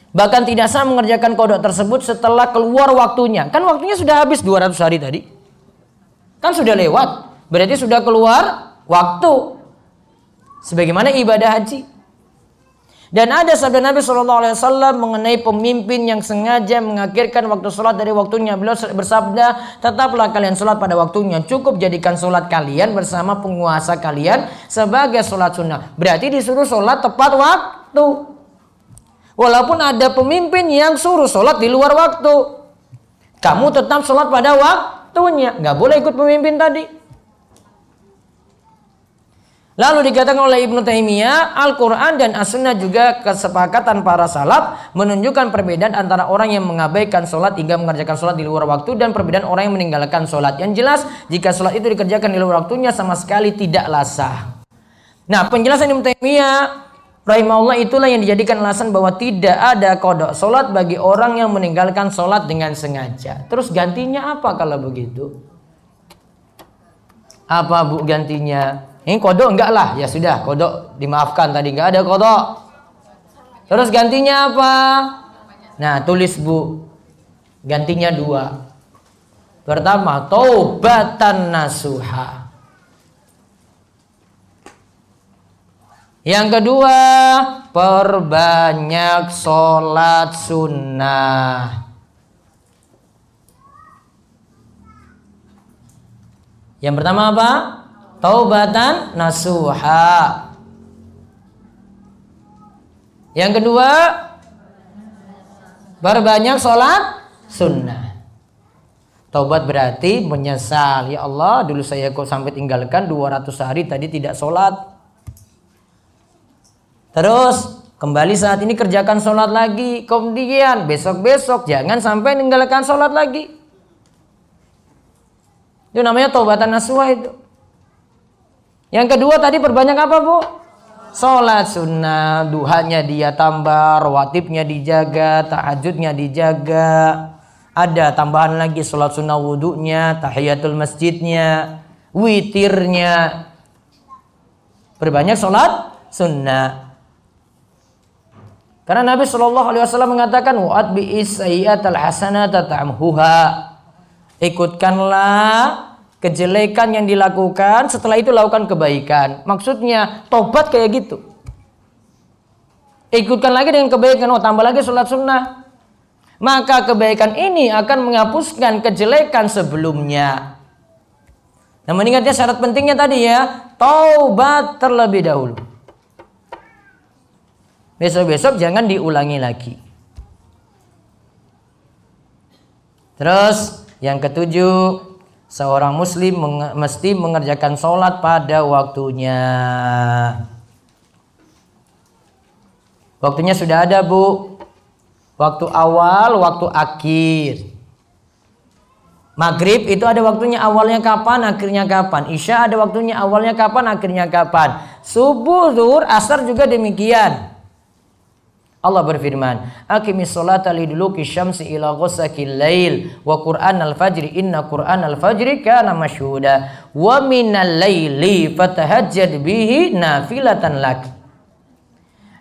Bahkan tidak sah mengerjakan qadha tersebut setelah keluar waktunya. Kan waktunya sudah habis 200 hari tadi. Kan sudah lewat. Berarti sudah keluar waktu. Sebagaimana ibadah haji. Dan ada sabda Nabi SAW mengenai pemimpin yang sengaja mengakhirkan waktu sholat dari waktunya. Beliau bersabda, tetaplah kalian sholat pada waktunya. Cukup jadikan sholat kalian bersama penguasa kalian sebagai sholat sunnah. Berarti disuruh sholat tepat waktu. Walaupun ada pemimpin yang suruh sholat di luar waktu, kamu tetap sholat pada waktunya. Nggak boleh ikut pemimpin tadi. Lalu dikatakan oleh Ibnu Taimiyah, Al-Quran dan As-Sunnah juga kesepakatan para salaf menunjukkan perbedaan antara orang yang mengabaikan sholat hingga mengerjakan sholat di luar waktu dan perbedaan orang yang meninggalkan sholat. Yang jelas, jika sholat itu dikerjakan di luar waktunya sama sekali tidaklah sah. Nah, penjelasan Ibnu Taimiyah rahimahullah itulah yang dijadikan alasan bahwa tidak ada qadha sholat bagi orang yang meninggalkan sholat dengan sengaja. Terus gantinya apa kalau begitu? Apa Bu gantinya? Ini qadha enggak lah, ya sudah qadha dimaafkan tadi enggak ada qadha. Terus gantinya apa? Nah tulis Bu, gantinya 2. Pertama, taubatan nasuha. Yang kedua, perbanyak sholat sunnah. Yang pertama apa? Taubatan nasuha. Yang kedua, perbanyak sholat sunnah. Taubat berarti menyesal. Ya Allah, dulu saya kok sampai tinggalkan 200 hari tadi tidak sholat. Terus kembali saat ini kerjakan sholat lagi. Kemudian besok-besok jangan sampai tinggalkan sholat lagi. Itu namanya taubatan nasuha itu. Yang kedua tadi perbanyak apa Bu? Sholat sunnah, duhanya dia tambah, rawatibnya dijaga, tahajudnya dijaga. Ada tambahan lagi sholat sunnah wudunya, tahiyatul masjidnya, witirnya. Perbanyak sholat sunnah. Karena Nabi SAW mengatakan wa'at bi'is sayyi'atal hasanata ta'amhuha. Ikutkanlah kejelekan yang dilakukan, setelah itu lakukan kebaikan. Maksudnya tobat kayak gitu. Ikutkan lagi dengan kebaikan, tambah lagi sholat sunnah. Maka kebaikan ini akan menghapuskan kejelekan sebelumnya. Namun ingatnya syarat pentingnya tadi ya, taubat terlebih dahulu. Besok-besok jangan diulangi lagi. Terus yang ketujuh, seorang muslim mesti mengerjakan sholat pada waktunya. Waktunya sudah ada Bu. Waktu awal, waktu akhir. Maghrib itu ada waktunya, awalnya kapan, akhirnya kapan. Isya ada waktunya, awalnya kapan, akhirnya kapan. Subuh, zuhur, asar juga demikian. Allah berfirman, aqimis sholata liduluki syamsi ila ghasaqil lail wa qur'anal fajri inna qur'anal fajri kana masyhuda wa minal laili fatahajjad bihi nafilatan lak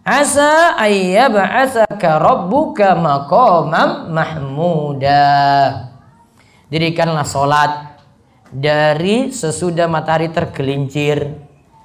asa ayyab'atsaka rabbuka maqamam mahmuda. Dirikanlah sholat dari sesudah matahari tergelincir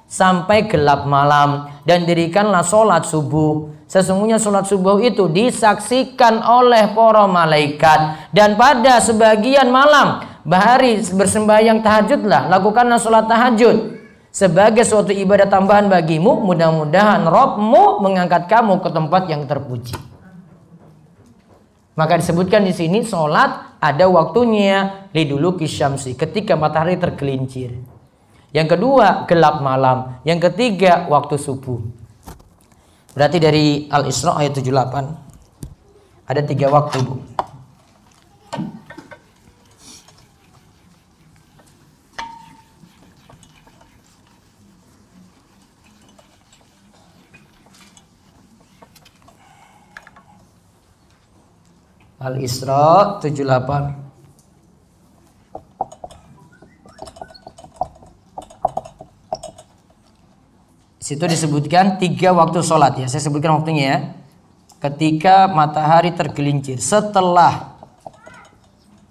sampai gelap malam, dan dirikanlah sholat subuh. Sesungguhnya sholat subuh itu disaksikan oleh para malaikat. Dan pada sebagian malam bahari bersembahyang tahajudlah, lakukanlah sholat tahajud sebagai suatu ibadah tambahan bagimu. Mudah-mudahan Rabbmu mengangkat kamu ke tempat yang terpuji. Maka disebutkan di sini sholat ada waktunya liduluki syamsi, ketika matahari tergelincir. Yang kedua gelap malam. Yang ketiga waktu subuh. Berarti dari Al-Isra ayat 78 ada 3 waktu, Bu. Al-Isra 78. Situ disebutkan 3 waktu sholat ya. Saya sebutkan waktunya ya. Ketika matahari tergelincir, setelah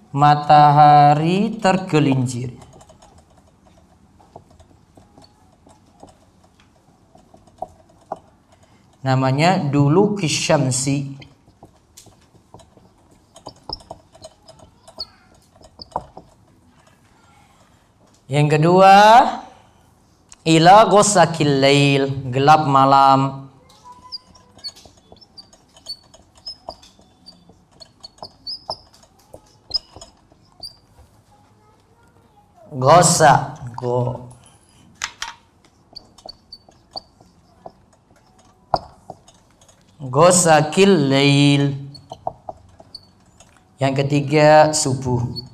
matahari tergelincir, namanya dulu kisyamsi. Yang kedua ila ghasaqil lail, gelap malam. Ghasa go ghasaqil lail. Yang ketiga subuh.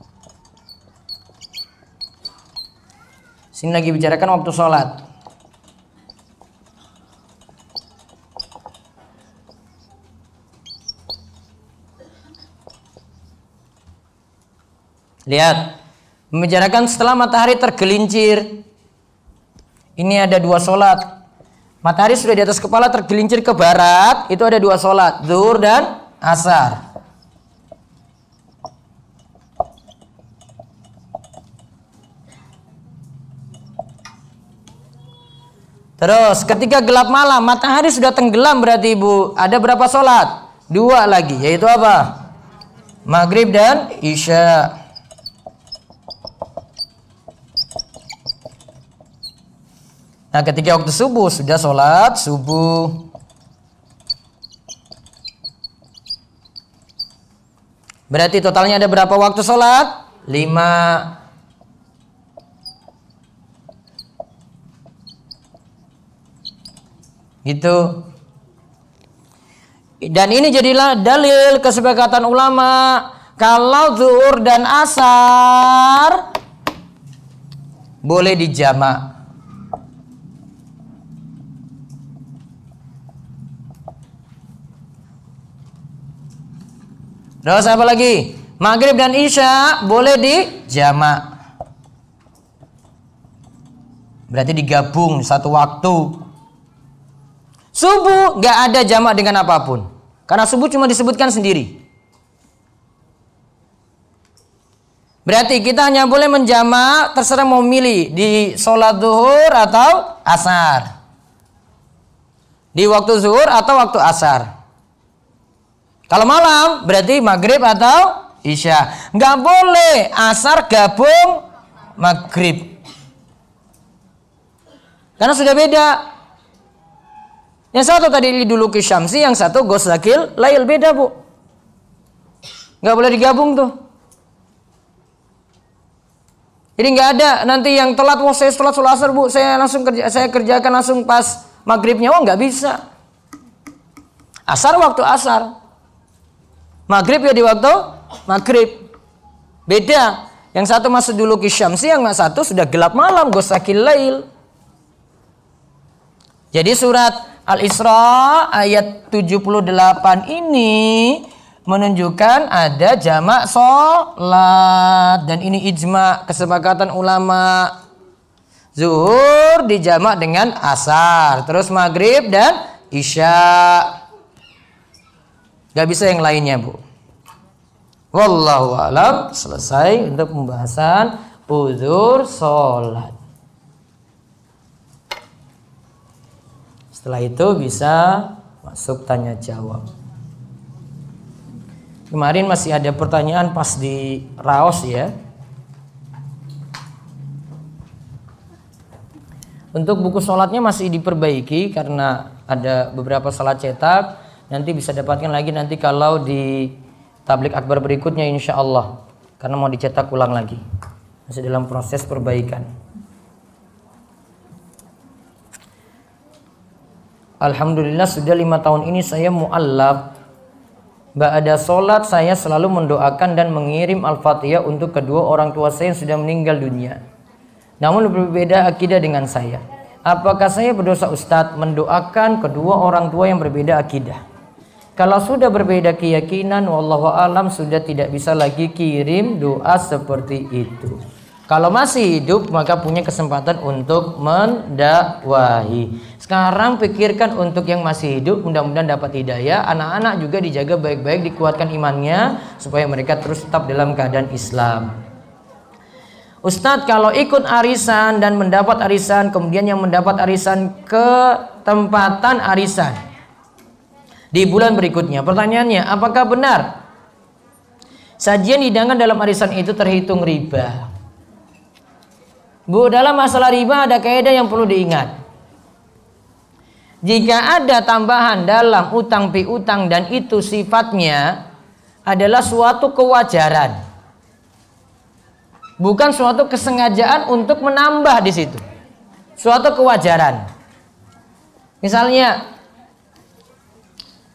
Sini lagi bicarakan waktu sholat. Lihat, membicarakan setelah matahari tergelincir. Ini ada 2 sholat. Matahari sudah di atas kepala, tergelincir ke barat. Itu ada 2 sholat, zuhur dan asar. Terus ketika gelap malam, matahari sudah tenggelam, berarti Ibu ada berapa sholat? 2 lagi, yaitu apa? Maghrib dan Isya. Nah ketika waktu subuh, sudah sholat subuh. Berarti totalnya ada berapa waktu sholat? 5. Gitu. Dan ini jadilah dalil kesepakatan ulama kalau zuhur dan asar boleh dijamak. Terus apa lagi? Maghrib dan Isya boleh dijamak. Berarti digabung satu waktu. Subuh gak ada jamak dengan apapun, karena subuh cuma disebutkan sendiri. Berarti kita hanya boleh menjamak, terserah mau milih di sholat zuhur atau asar, di waktu zuhur atau waktu asar. Kalau malam berarti maghrib atau isya. Gak boleh asar gabung maghrib, karena sudah beda. Yang satu tadi liduluki syamsi, yang satu ghasaqil lail, beda Bu. Nggak boleh digabung tuh. Jadi nggak ada nanti yang telat, wah saya sholat asar Bu, saya langsung saya kerjakan langsung pas maghribnya, oh nggak bisa. Asar waktu asar, maghrib ya di waktu maghrib, beda. Yang satu masuk dulu ke syamsi, yang satu sudah gelap malam, ghosakil lail. Jadi surat Al-Isra ayat 78 ini menunjukkan ada jamak sholat. Dan ini ijma, kesepakatan ulama. Zuhur dijamak dengan asar, terus maghrib dan isya. Gak bisa yang lainnya, Bu. Wallahu a'lam. Selesai untuk pembahasan uzur sholat. Setelah itu bisa masuk tanya jawab. Kemarin masih ada pertanyaan pas di raos ya. Untuk buku sholatnya masih diperbaiki karena ada beberapa salah cetak. Nanti bisa dapatkan lagi nanti kalau di tablik akbar berikutnya insya Allah. Karena mau dicetak ulang lagi. Masih dalam proses perbaikan. Alhamdulillah sudah 5 tahun ini saya mu'allaf. Ba'da sholat saya selalu mendoakan dan mengirim Al-Fatihah untuk kedua orang tua saya yang sudah meninggal dunia. Namun berbeda akidah dengan saya. Apakah saya berdosa Ustadz mendoakan kedua orang tua yang berbeda akidah? Kalau sudah berbeda keyakinan, wallahu alam sudah tidak bisa lagi kirim doa seperti itu. Kalau masih hidup maka punya kesempatan untuk mendakwahi. Sekarang pikirkan untuk yang masih hidup, mudah-mudahan dapat hidayah. Anak-anak juga dijaga baik-baik, dikuatkan imannya supaya mereka terus tetap dalam keadaan Islam. Ustadz, kalau ikut arisan dan mendapat arisan, kemudian yang mendapat arisan ketempatan arisan di bulan berikutnya, pertanyaannya, apakah benar sajian hidangan dalam arisan itu terhitung riba? Bu, dalam masalah riba ada kaidah yang perlu diingat. Jika ada tambahan dalam utang piutang dan itu sifatnya adalah suatu kewajaran, bukan suatu kesengajaan untuk menambah di situ, suatu kewajaran. Misalnya,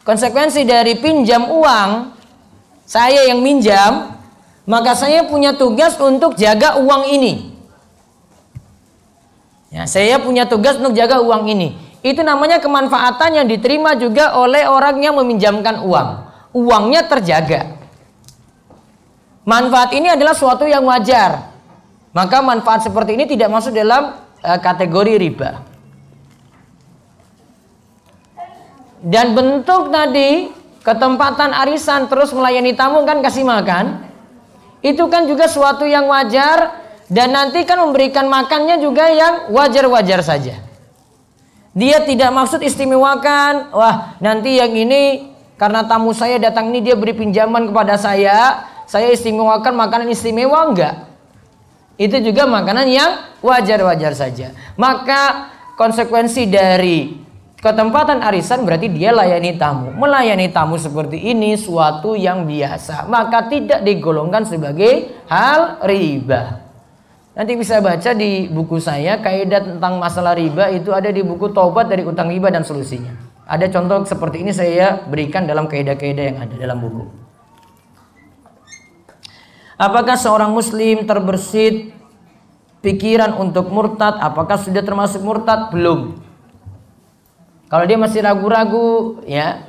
konsekuensi dari pinjam uang, saya yang minjam, maka saya punya tugas untuk jaga uang ini. Ya, saya punya tugas untuk jaga uang ini. Itu namanya kemanfaatan yang diterima juga oleh orang yang meminjamkan uang. Uangnya terjaga. Manfaat ini adalah suatu yang wajar. Maka manfaat seperti ini tidak masuk dalam kategori riba. Dan bentuk tadi ketempatan arisan terus melayani tamu kan kasih makan, itu kan juga suatu yang wajar. Dan nanti kan memberikan makannya juga yang wajar-wajar saja. Dia tidak maksud istimewakan, wah nanti yang ini karena tamu saya datang ini dia beri pinjaman kepada saya istimewakan makanan istimewa, enggak. Itu juga makanan yang wajar-wajar saja. Maka konsekuensi dari ketempatan arisan berarti dia layani tamu. Melayani tamu seperti ini suatu yang biasa, maka tidak digolongkan sebagai hal riba. Nanti bisa baca di buku saya, kaidah tentang masalah riba itu ada di buku Taubat dari Utang Riba dan Solusinya. Ada contoh seperti ini saya berikan dalam kaidah-kaidah yang ada dalam buku. Apakah seorang muslim terbersit pikiran untuk murtad? Apakah sudah termasuk murtad? Belum. Kalau dia masih ragu-ragu, ya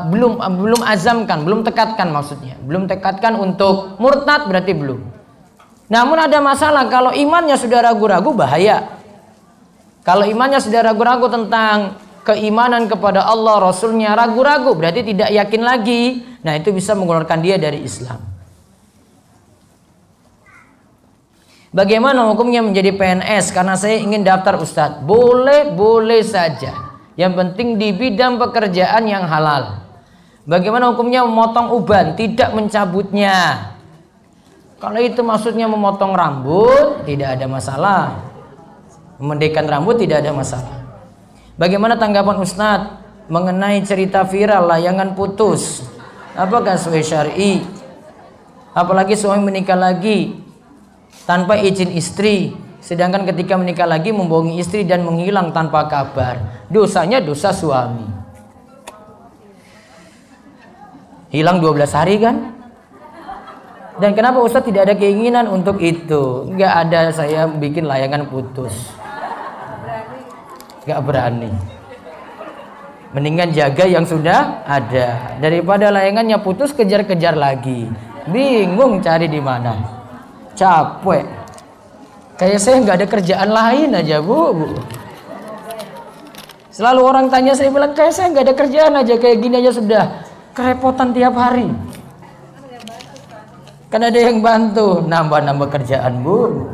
belum azamkan, belum tekadkan maksudnya. Belum tekadkan untuk murtad berarti belum. Namun ada masalah kalau imannya sudah ragu-ragu, bahaya. Kalau imannya sudah ragu-ragu tentang keimanan kepada Allah, Rasulnya ragu-ragu, berarti tidak yakin lagi. Nah itu bisa mengeluarkan dia dari Islam. Bagaimana hukumnya menjadi PNS? Karena saya ingin daftar Ustadz. Boleh saja. Yang penting di bidang pekerjaan yang halal. Bagaimana hukumnya memotong uban, tidak mencabutnya? Kalau itu maksudnya memotong rambut, tidak ada masalah. Memendekkan rambut tidak ada masalah. Bagaimana tanggapan Ustadz mengenai cerita viral layangan putus? Apakah sesuai syar'i? Apalagi suami menikah lagi tanpa izin istri, sedangkan ketika menikah lagi membohongi istri dan menghilang tanpa kabar. Dosanya dosa suami. Hilang 12 hari kan? Dan kenapa Ustadz tidak ada keinginan untuk itu? Nggak ada, saya bikin layangan putus. Nggak berani. Mendingan jaga yang sudah ada daripada layangannya putus kejar-kejar lagi. Bingung cari di mana. Capek. Kayak saya nggak ada kerjaan lain aja, Bu. Selalu orang tanya, saya bilang kayak saya nggak ada kerjaan aja, kayak gini aja sudah kerepotan tiap hari. Kan ada yang bantu, nambah-nambah kerjaan, Bu.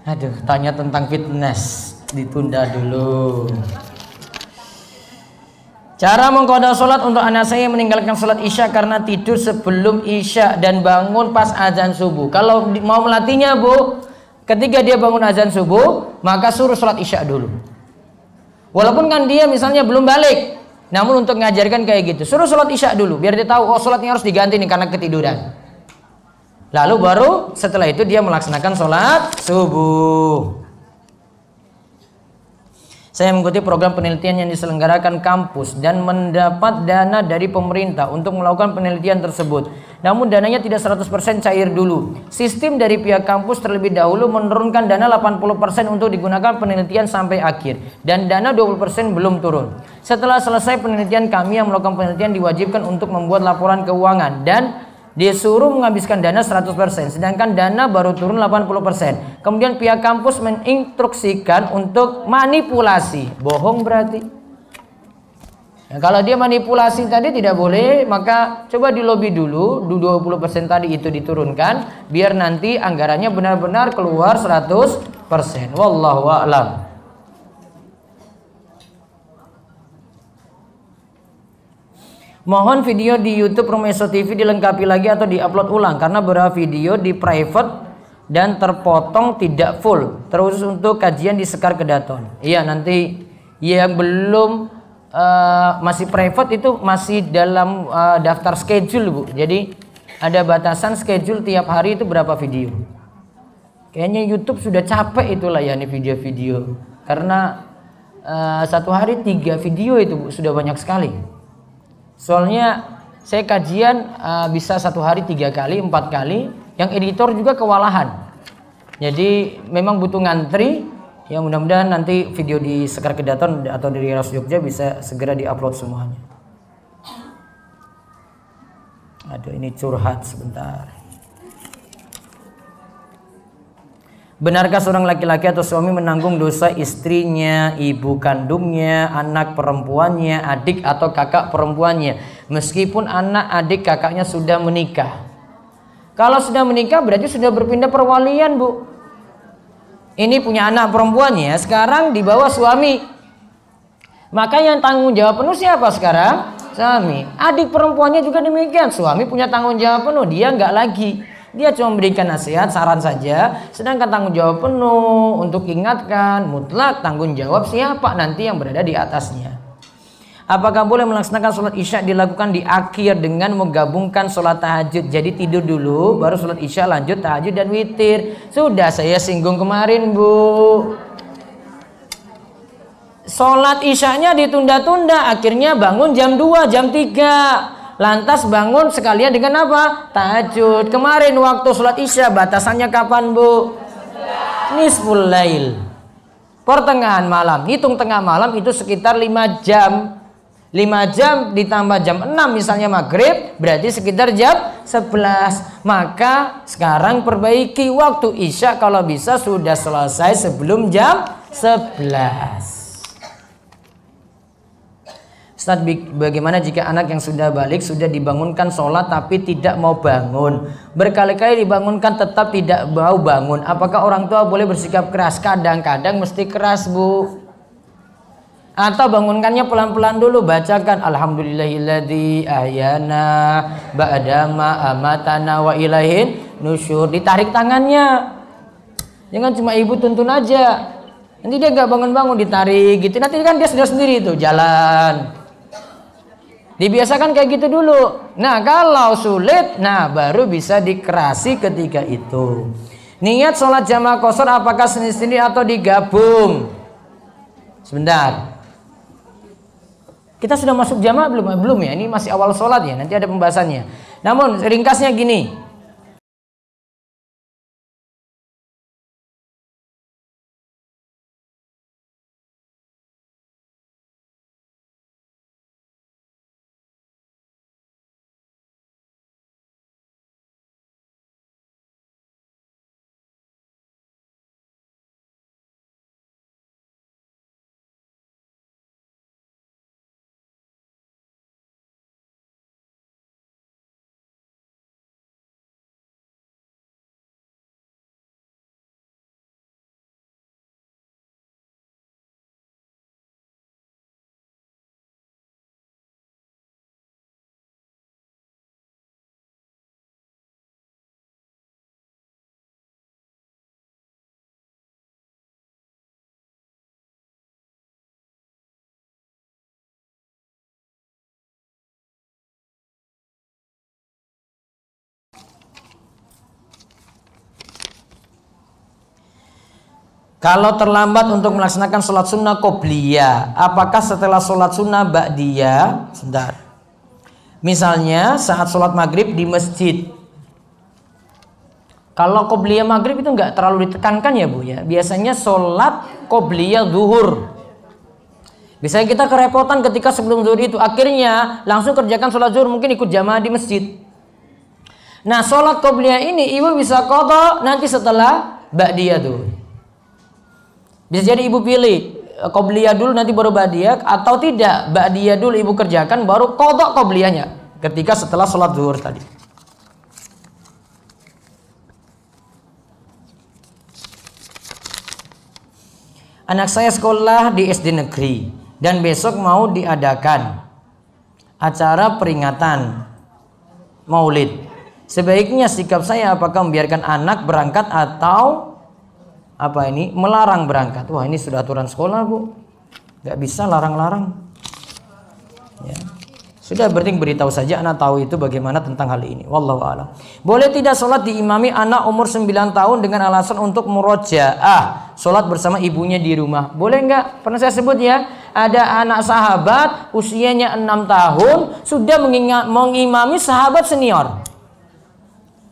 Aduh, tanya tentang fitness, ditunda dulu. Cara mengqadha sholat untuk anak saya yang meninggalkan sholat isya karena tidur sebelum isya dan bangun pas azan subuh. Kalau mau melatihnya, Bu, ketika dia bangun azan subuh, maka suruh sholat isya dulu. Walaupun kan dia misalnya belum balik, namun untuk mengajarkan kayak gitu, suruh sholat isya dulu, biar dia tahu, oh sholatnya harus diganti nih karena ketiduran. Lalu baru setelah itu dia melaksanakan sholat subuh. Saya mengikuti program penelitian yang diselenggarakan kampus dan mendapat dana dari pemerintah untuk melakukan penelitian tersebut. Namun dananya tidak 100% cair dulu. Sistem dari pihak kampus terlebih dahulu menurunkan dana 80% untuk digunakan penelitian sampai akhir. Dan dana 20% belum turun. Setelah selesai penelitian, kami yang melakukan penelitian diwajibkan untuk membuat laporan keuangan dan disuruh menghabiskan dana 100%, sedangkan dana baru turun 80%. Kemudian pihak kampus menginstruksikan untuk manipulasi. Bohong berarti. Nah, kalau dia manipulasi tadi tidak boleh, maka coba dilobi dulu, 20% tadi itu diturunkan, biar nanti anggarannya benar-benar keluar 100%. Wallahu a'lam. Mohon video di YouTube Romeso TV dilengkapi lagi atau diupload ulang karena beberapa video di private dan terpotong tidak full. Terus untuk kajian di Sekar Kedaton. Iya, nanti yang belum masih private itu masih dalam daftar schedule, Bu. Jadi ada batasan schedule tiap hari itu berapa video. Kayaknya YouTube sudah capek itulah ya nih video-video. Karena satu hari 3 video itu, Bu, sudah banyak sekali. Soalnya saya kajian bisa satu hari 3 kali, 4 kali. Yang editor juga kewalahan. Jadi memang butuh ngantri. Ya mudah-mudahan nanti video di Sekar Kedaton atau dari Ras Jogja bisa segera diupload semuanya. Aduh, ini curhat sebentar. Benarkah seorang laki-laki atau suami menanggung dosa istrinya, ibu kandungnya, anak perempuannya, adik atau kakak perempuannya, meskipun anak, adik, kakaknya sudah menikah? Kalau sudah menikah berarti sudah berpindah perwalian, Bu. Ini punya anak perempuannya, sekarang di bawah suami. Maka yang tanggung jawab penuh siapa sekarang? Suami. Adik perempuannya juga demikian, suami punya tanggung jawab penuh, dia nggak lagi. Dia cuma memberikan nasihat, saran saja. Sedangkan tanggung jawab penuh untuk ingatkan, mutlak tanggung jawab siapa nanti yang berada di atasnya. Apakah boleh melaksanakan sholat isya dilakukan di akhir dengan menggabungkan sholat tahajud? Jadi tidur dulu, baru sholat isya, lanjut tahajud dan witir. Sudah saya singgung kemarin, Bu. Sholat isyanya ditunda-tunda, akhirnya bangun jam 2, jam 3. Lantas bangun sekalian dengan apa? Tahajud. Kemarin waktu sholat isya batasannya kapan, Bu? Nisful lail, pertengahan malam. Hitung tengah malam itu sekitar 5 jam. 5 jam ditambah jam 6 misalnya maghrib, berarti sekitar jam 11. Maka sekarang perbaiki waktu isya kalau bisa sudah selesai sebelum jam 11. Ustaz, bagaimana jika anak yang sudah balik sudah dibangunkan sholat tapi tidak mau bangun? Berkali-kali dibangunkan tetap tidak mau bangun. Apakah orang tua boleh bersikap keras? Kadang-kadang mesti keras, Bu. Atau bangunkannya pelan-pelan dulu, bacakan Alhamdulillahilladzi ahyana ba'dama amatana wa ilaihin nusyur. Ditarik tangannya. Jangan cuma ibu tuntun aja. Nanti dia gak bangun-bangun, ditarik gitu. Nanti kan dia sudah sendiri itu jalan. Dibiasakan kayak gitu dulu. Nah kalau sulit, nah baru bisa dikerasi ketika itu. Niat sholat jamaah qashar apakah sendiri-sendiri atau digabung? Sebentar. Kita sudah masuk jamaah belum? Belum ya, ini masih awal sholat ya, nanti ada pembahasannya. Namun ringkasnya gini. Kalau terlambat untuk melaksanakan sholat sunnah qobliyah, apakah setelah sholat sunnah ba'diyah? Sebentar. Misalnya saat sholat maghrib di masjid. Kalau qobliyah maghrib itu nggak terlalu ditekankan ya Bu ya. Biasanya sholat qobliyah zuhur. Biasanya kita kerepotan ketika sebelum zuhur itu. Akhirnya langsung kerjakan sholat zuhur, mungkin ikut jamaah di masjid. Nah sholat qobliyah ini ibu bisa qadha nanti setelah ba'diyah zuhur. Bisa jadi ibu pilih qobliyah dulu nanti baru ba'diyah, atau tidak, ba'diyah dulu ibu kerjakan baru qadha qobliyahnya ketika setelah sholat zuhur tadi. Anak saya sekolah di SD negeri dan besok mau diadakan acara peringatan Maulid. Sebaiknya sikap saya apakah membiarkan anak berangkat atau melarang berangkat? Wah, ini sudah aturan sekolah Bu, nggak bisa larang-larang ya. Sudah berarti beritahu saja anak tahu itu bagaimana tentang hal ini. Wallahu a'lam. Boleh tidak sholat diimami anak umur 9 tahun dengan alasan untuk murojaah, sholat bersama ibunya di rumah? Boleh nggak? Pernah saya sebut ya, ada anak sahabat usianya 6 tahun sudah mengimami sahabat senior.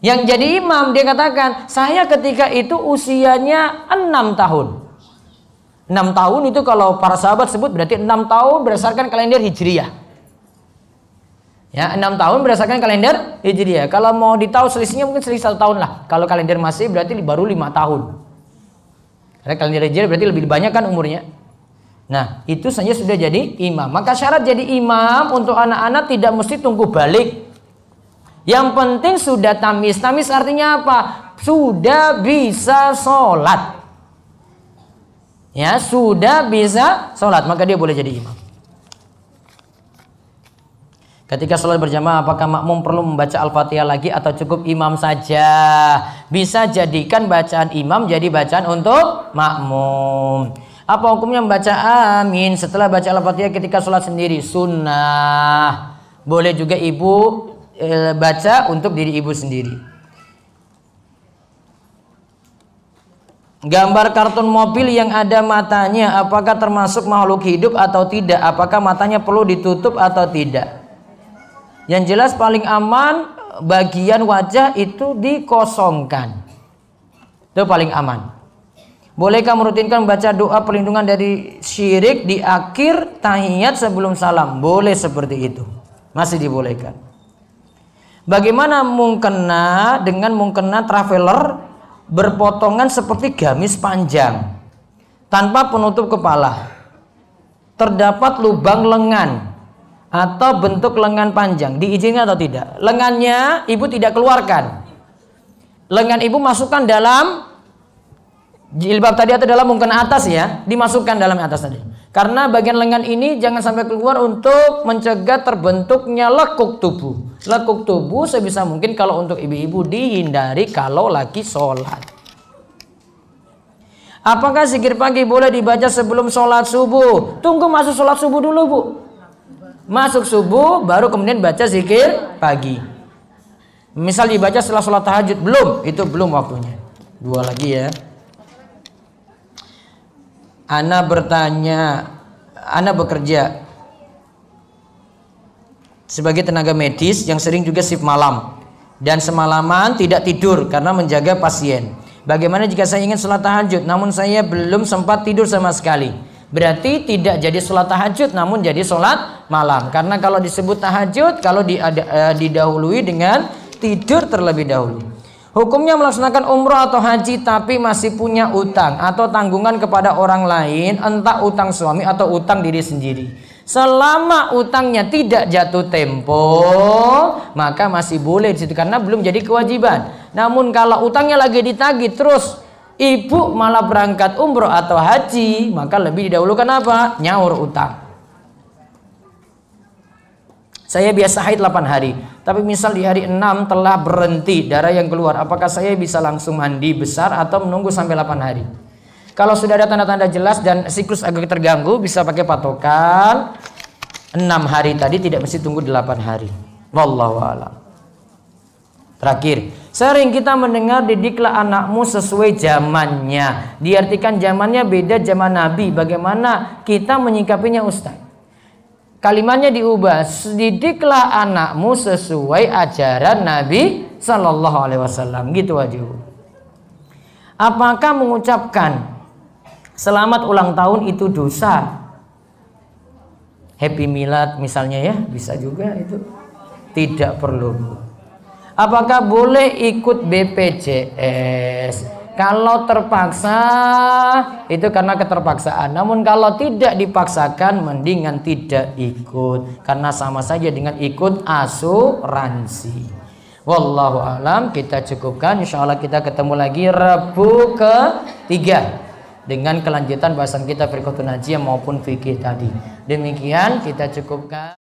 Yang jadi imam, dia katakan, saya ketika itu usianya 6 tahun. 6 tahun itu kalau para sahabat sebut berarti 6 tahun berdasarkan kalender Hijriyah. Ya, 6 tahun berdasarkan kalender Hijriyah. Kalau mau ditahu selisihnya mungkin selisih 1 tahun lah. Kalau kalender Masih berarti baru 5 tahun. Karena kalender Hijriyah berarti lebih banyak kan umurnya. Nah, itu saja sudah jadi imam. Maka syarat jadi imam untuk anak-anak tidak mesti tunggu balik. Yang penting sudah tamis. Tamis artinya apa? Sudah bisa sholat. Ya, sudah bisa sholat, maka dia boleh jadi imam. Ketika sholat berjamaah, apakah makmum perlu membaca Al-Fatihah lagi atau cukup imam saja? Bisa jadikan bacaan imam jadi bacaan untuk makmum. Apa hukumnya membaca amin setelah baca Al-Fatihah ketika sholat sendiri? Sunnah. Boleh juga ibu baca untuk diri ibu sendiri. Gambar kartun mobil yang ada matanya, apakah termasuk makhluk hidup atau tidak? Apakah matanya perlu ditutup atau tidak? Yang jelas paling aman bagian wajah itu dikosongkan. Itu paling aman. Bolehkah merutinkan baca doa perlindungan dari syirik di akhir tahiyat sebelum salam? Boleh seperti itu. Masih dibolehkan. Bagaimana mukena dengan mukena traveler berpotongan seperti gamis panjang tanpa penutup kepala? Terdapat lubang lengan atau bentuk lengan panjang, diizinkan atau tidak? Lengannya ibu tidak keluarkan. Lengan ibu masukkan dalam jilbab tadi atau dalam mukena atas ya, dimasukkan dalam atas tadi. Karena bagian lengan ini jangan sampai keluar untuk mencegah terbentuknya lekuk tubuh. Lekuk tubuh sebisa mungkin kalau untuk ibu-ibu dihindari kalau lagi sholat. Apakah zikir pagi boleh dibaca sebelum sholat subuh? Tunggu masuk sholat subuh dulu Bu. Masuk subuh baru kemudian baca zikir pagi. Misal dibaca setelah sholat tahajud, belum, itu belum waktunya. 2 lagi ya. Ana bertanya, Ana bekerja sebagai tenaga medis yang sering juga shift malam dan semalaman tidak tidur karena menjaga pasien. Bagaimana jika saya ingin sholat tahajud namun saya belum sempat tidur sama sekali? Berarti tidak jadi sholat tahajud namun jadi sholat malam. Karena kalau disebut tahajud kalau didahului dengan tidur terlebih dahulu. Hukumnya melaksanakan umroh atau haji tapi masih punya utang atau tanggungan kepada orang lain, entah utang suami atau utang diri sendiri. Selama utangnya tidak jatuh tempo, maka masih boleh di situ karena belum jadi kewajiban. Namun kalau utangnya lagi ditagih terus ibu malah berangkat umroh atau haji, maka lebih didahulukan apa? Nyaur utang. Saya biasa haid 8 hari, tapi misal di hari 6 telah berhenti darah yang keluar, apakah saya bisa langsung mandi besar atau menunggu sampai 8 hari? Kalau sudah ada tanda-tanda jelas dan siklus agak terganggu, bisa pakai patokan 6 hari tadi, tidak mesti tunggu 8 hari. Wallahu a'lam. Terakhir, sering kita mendengar didiklah anakmu sesuai zamannya. Diartikan zamannya beda zaman Nabi. Bagaimana kita menyikapinya Ustaz? Kalimatnya diubah, didiklah anakmu sesuai ajaran Nabi Sallallahu Alaihi Wasallam. Gitu aja. Apakah mengucapkan selamat ulang tahun itu dosa? Happy Milad misalnya ya, bisa juga itu. Tidak perlu. Apakah boleh ikut BPJS? Kalau terpaksa itu karena keterpaksaan. Namun kalau tidak dipaksakan mendingan tidak ikut karena sama saja dengan ikut asuransi. Wallahu alam, kita cukupkan. Insyaallah kita ketemu lagi Rabu ketiga dengan kelanjutan bahasan kita fiqhun najiyah maupun fikih tadi. Demikian kita cukupkan.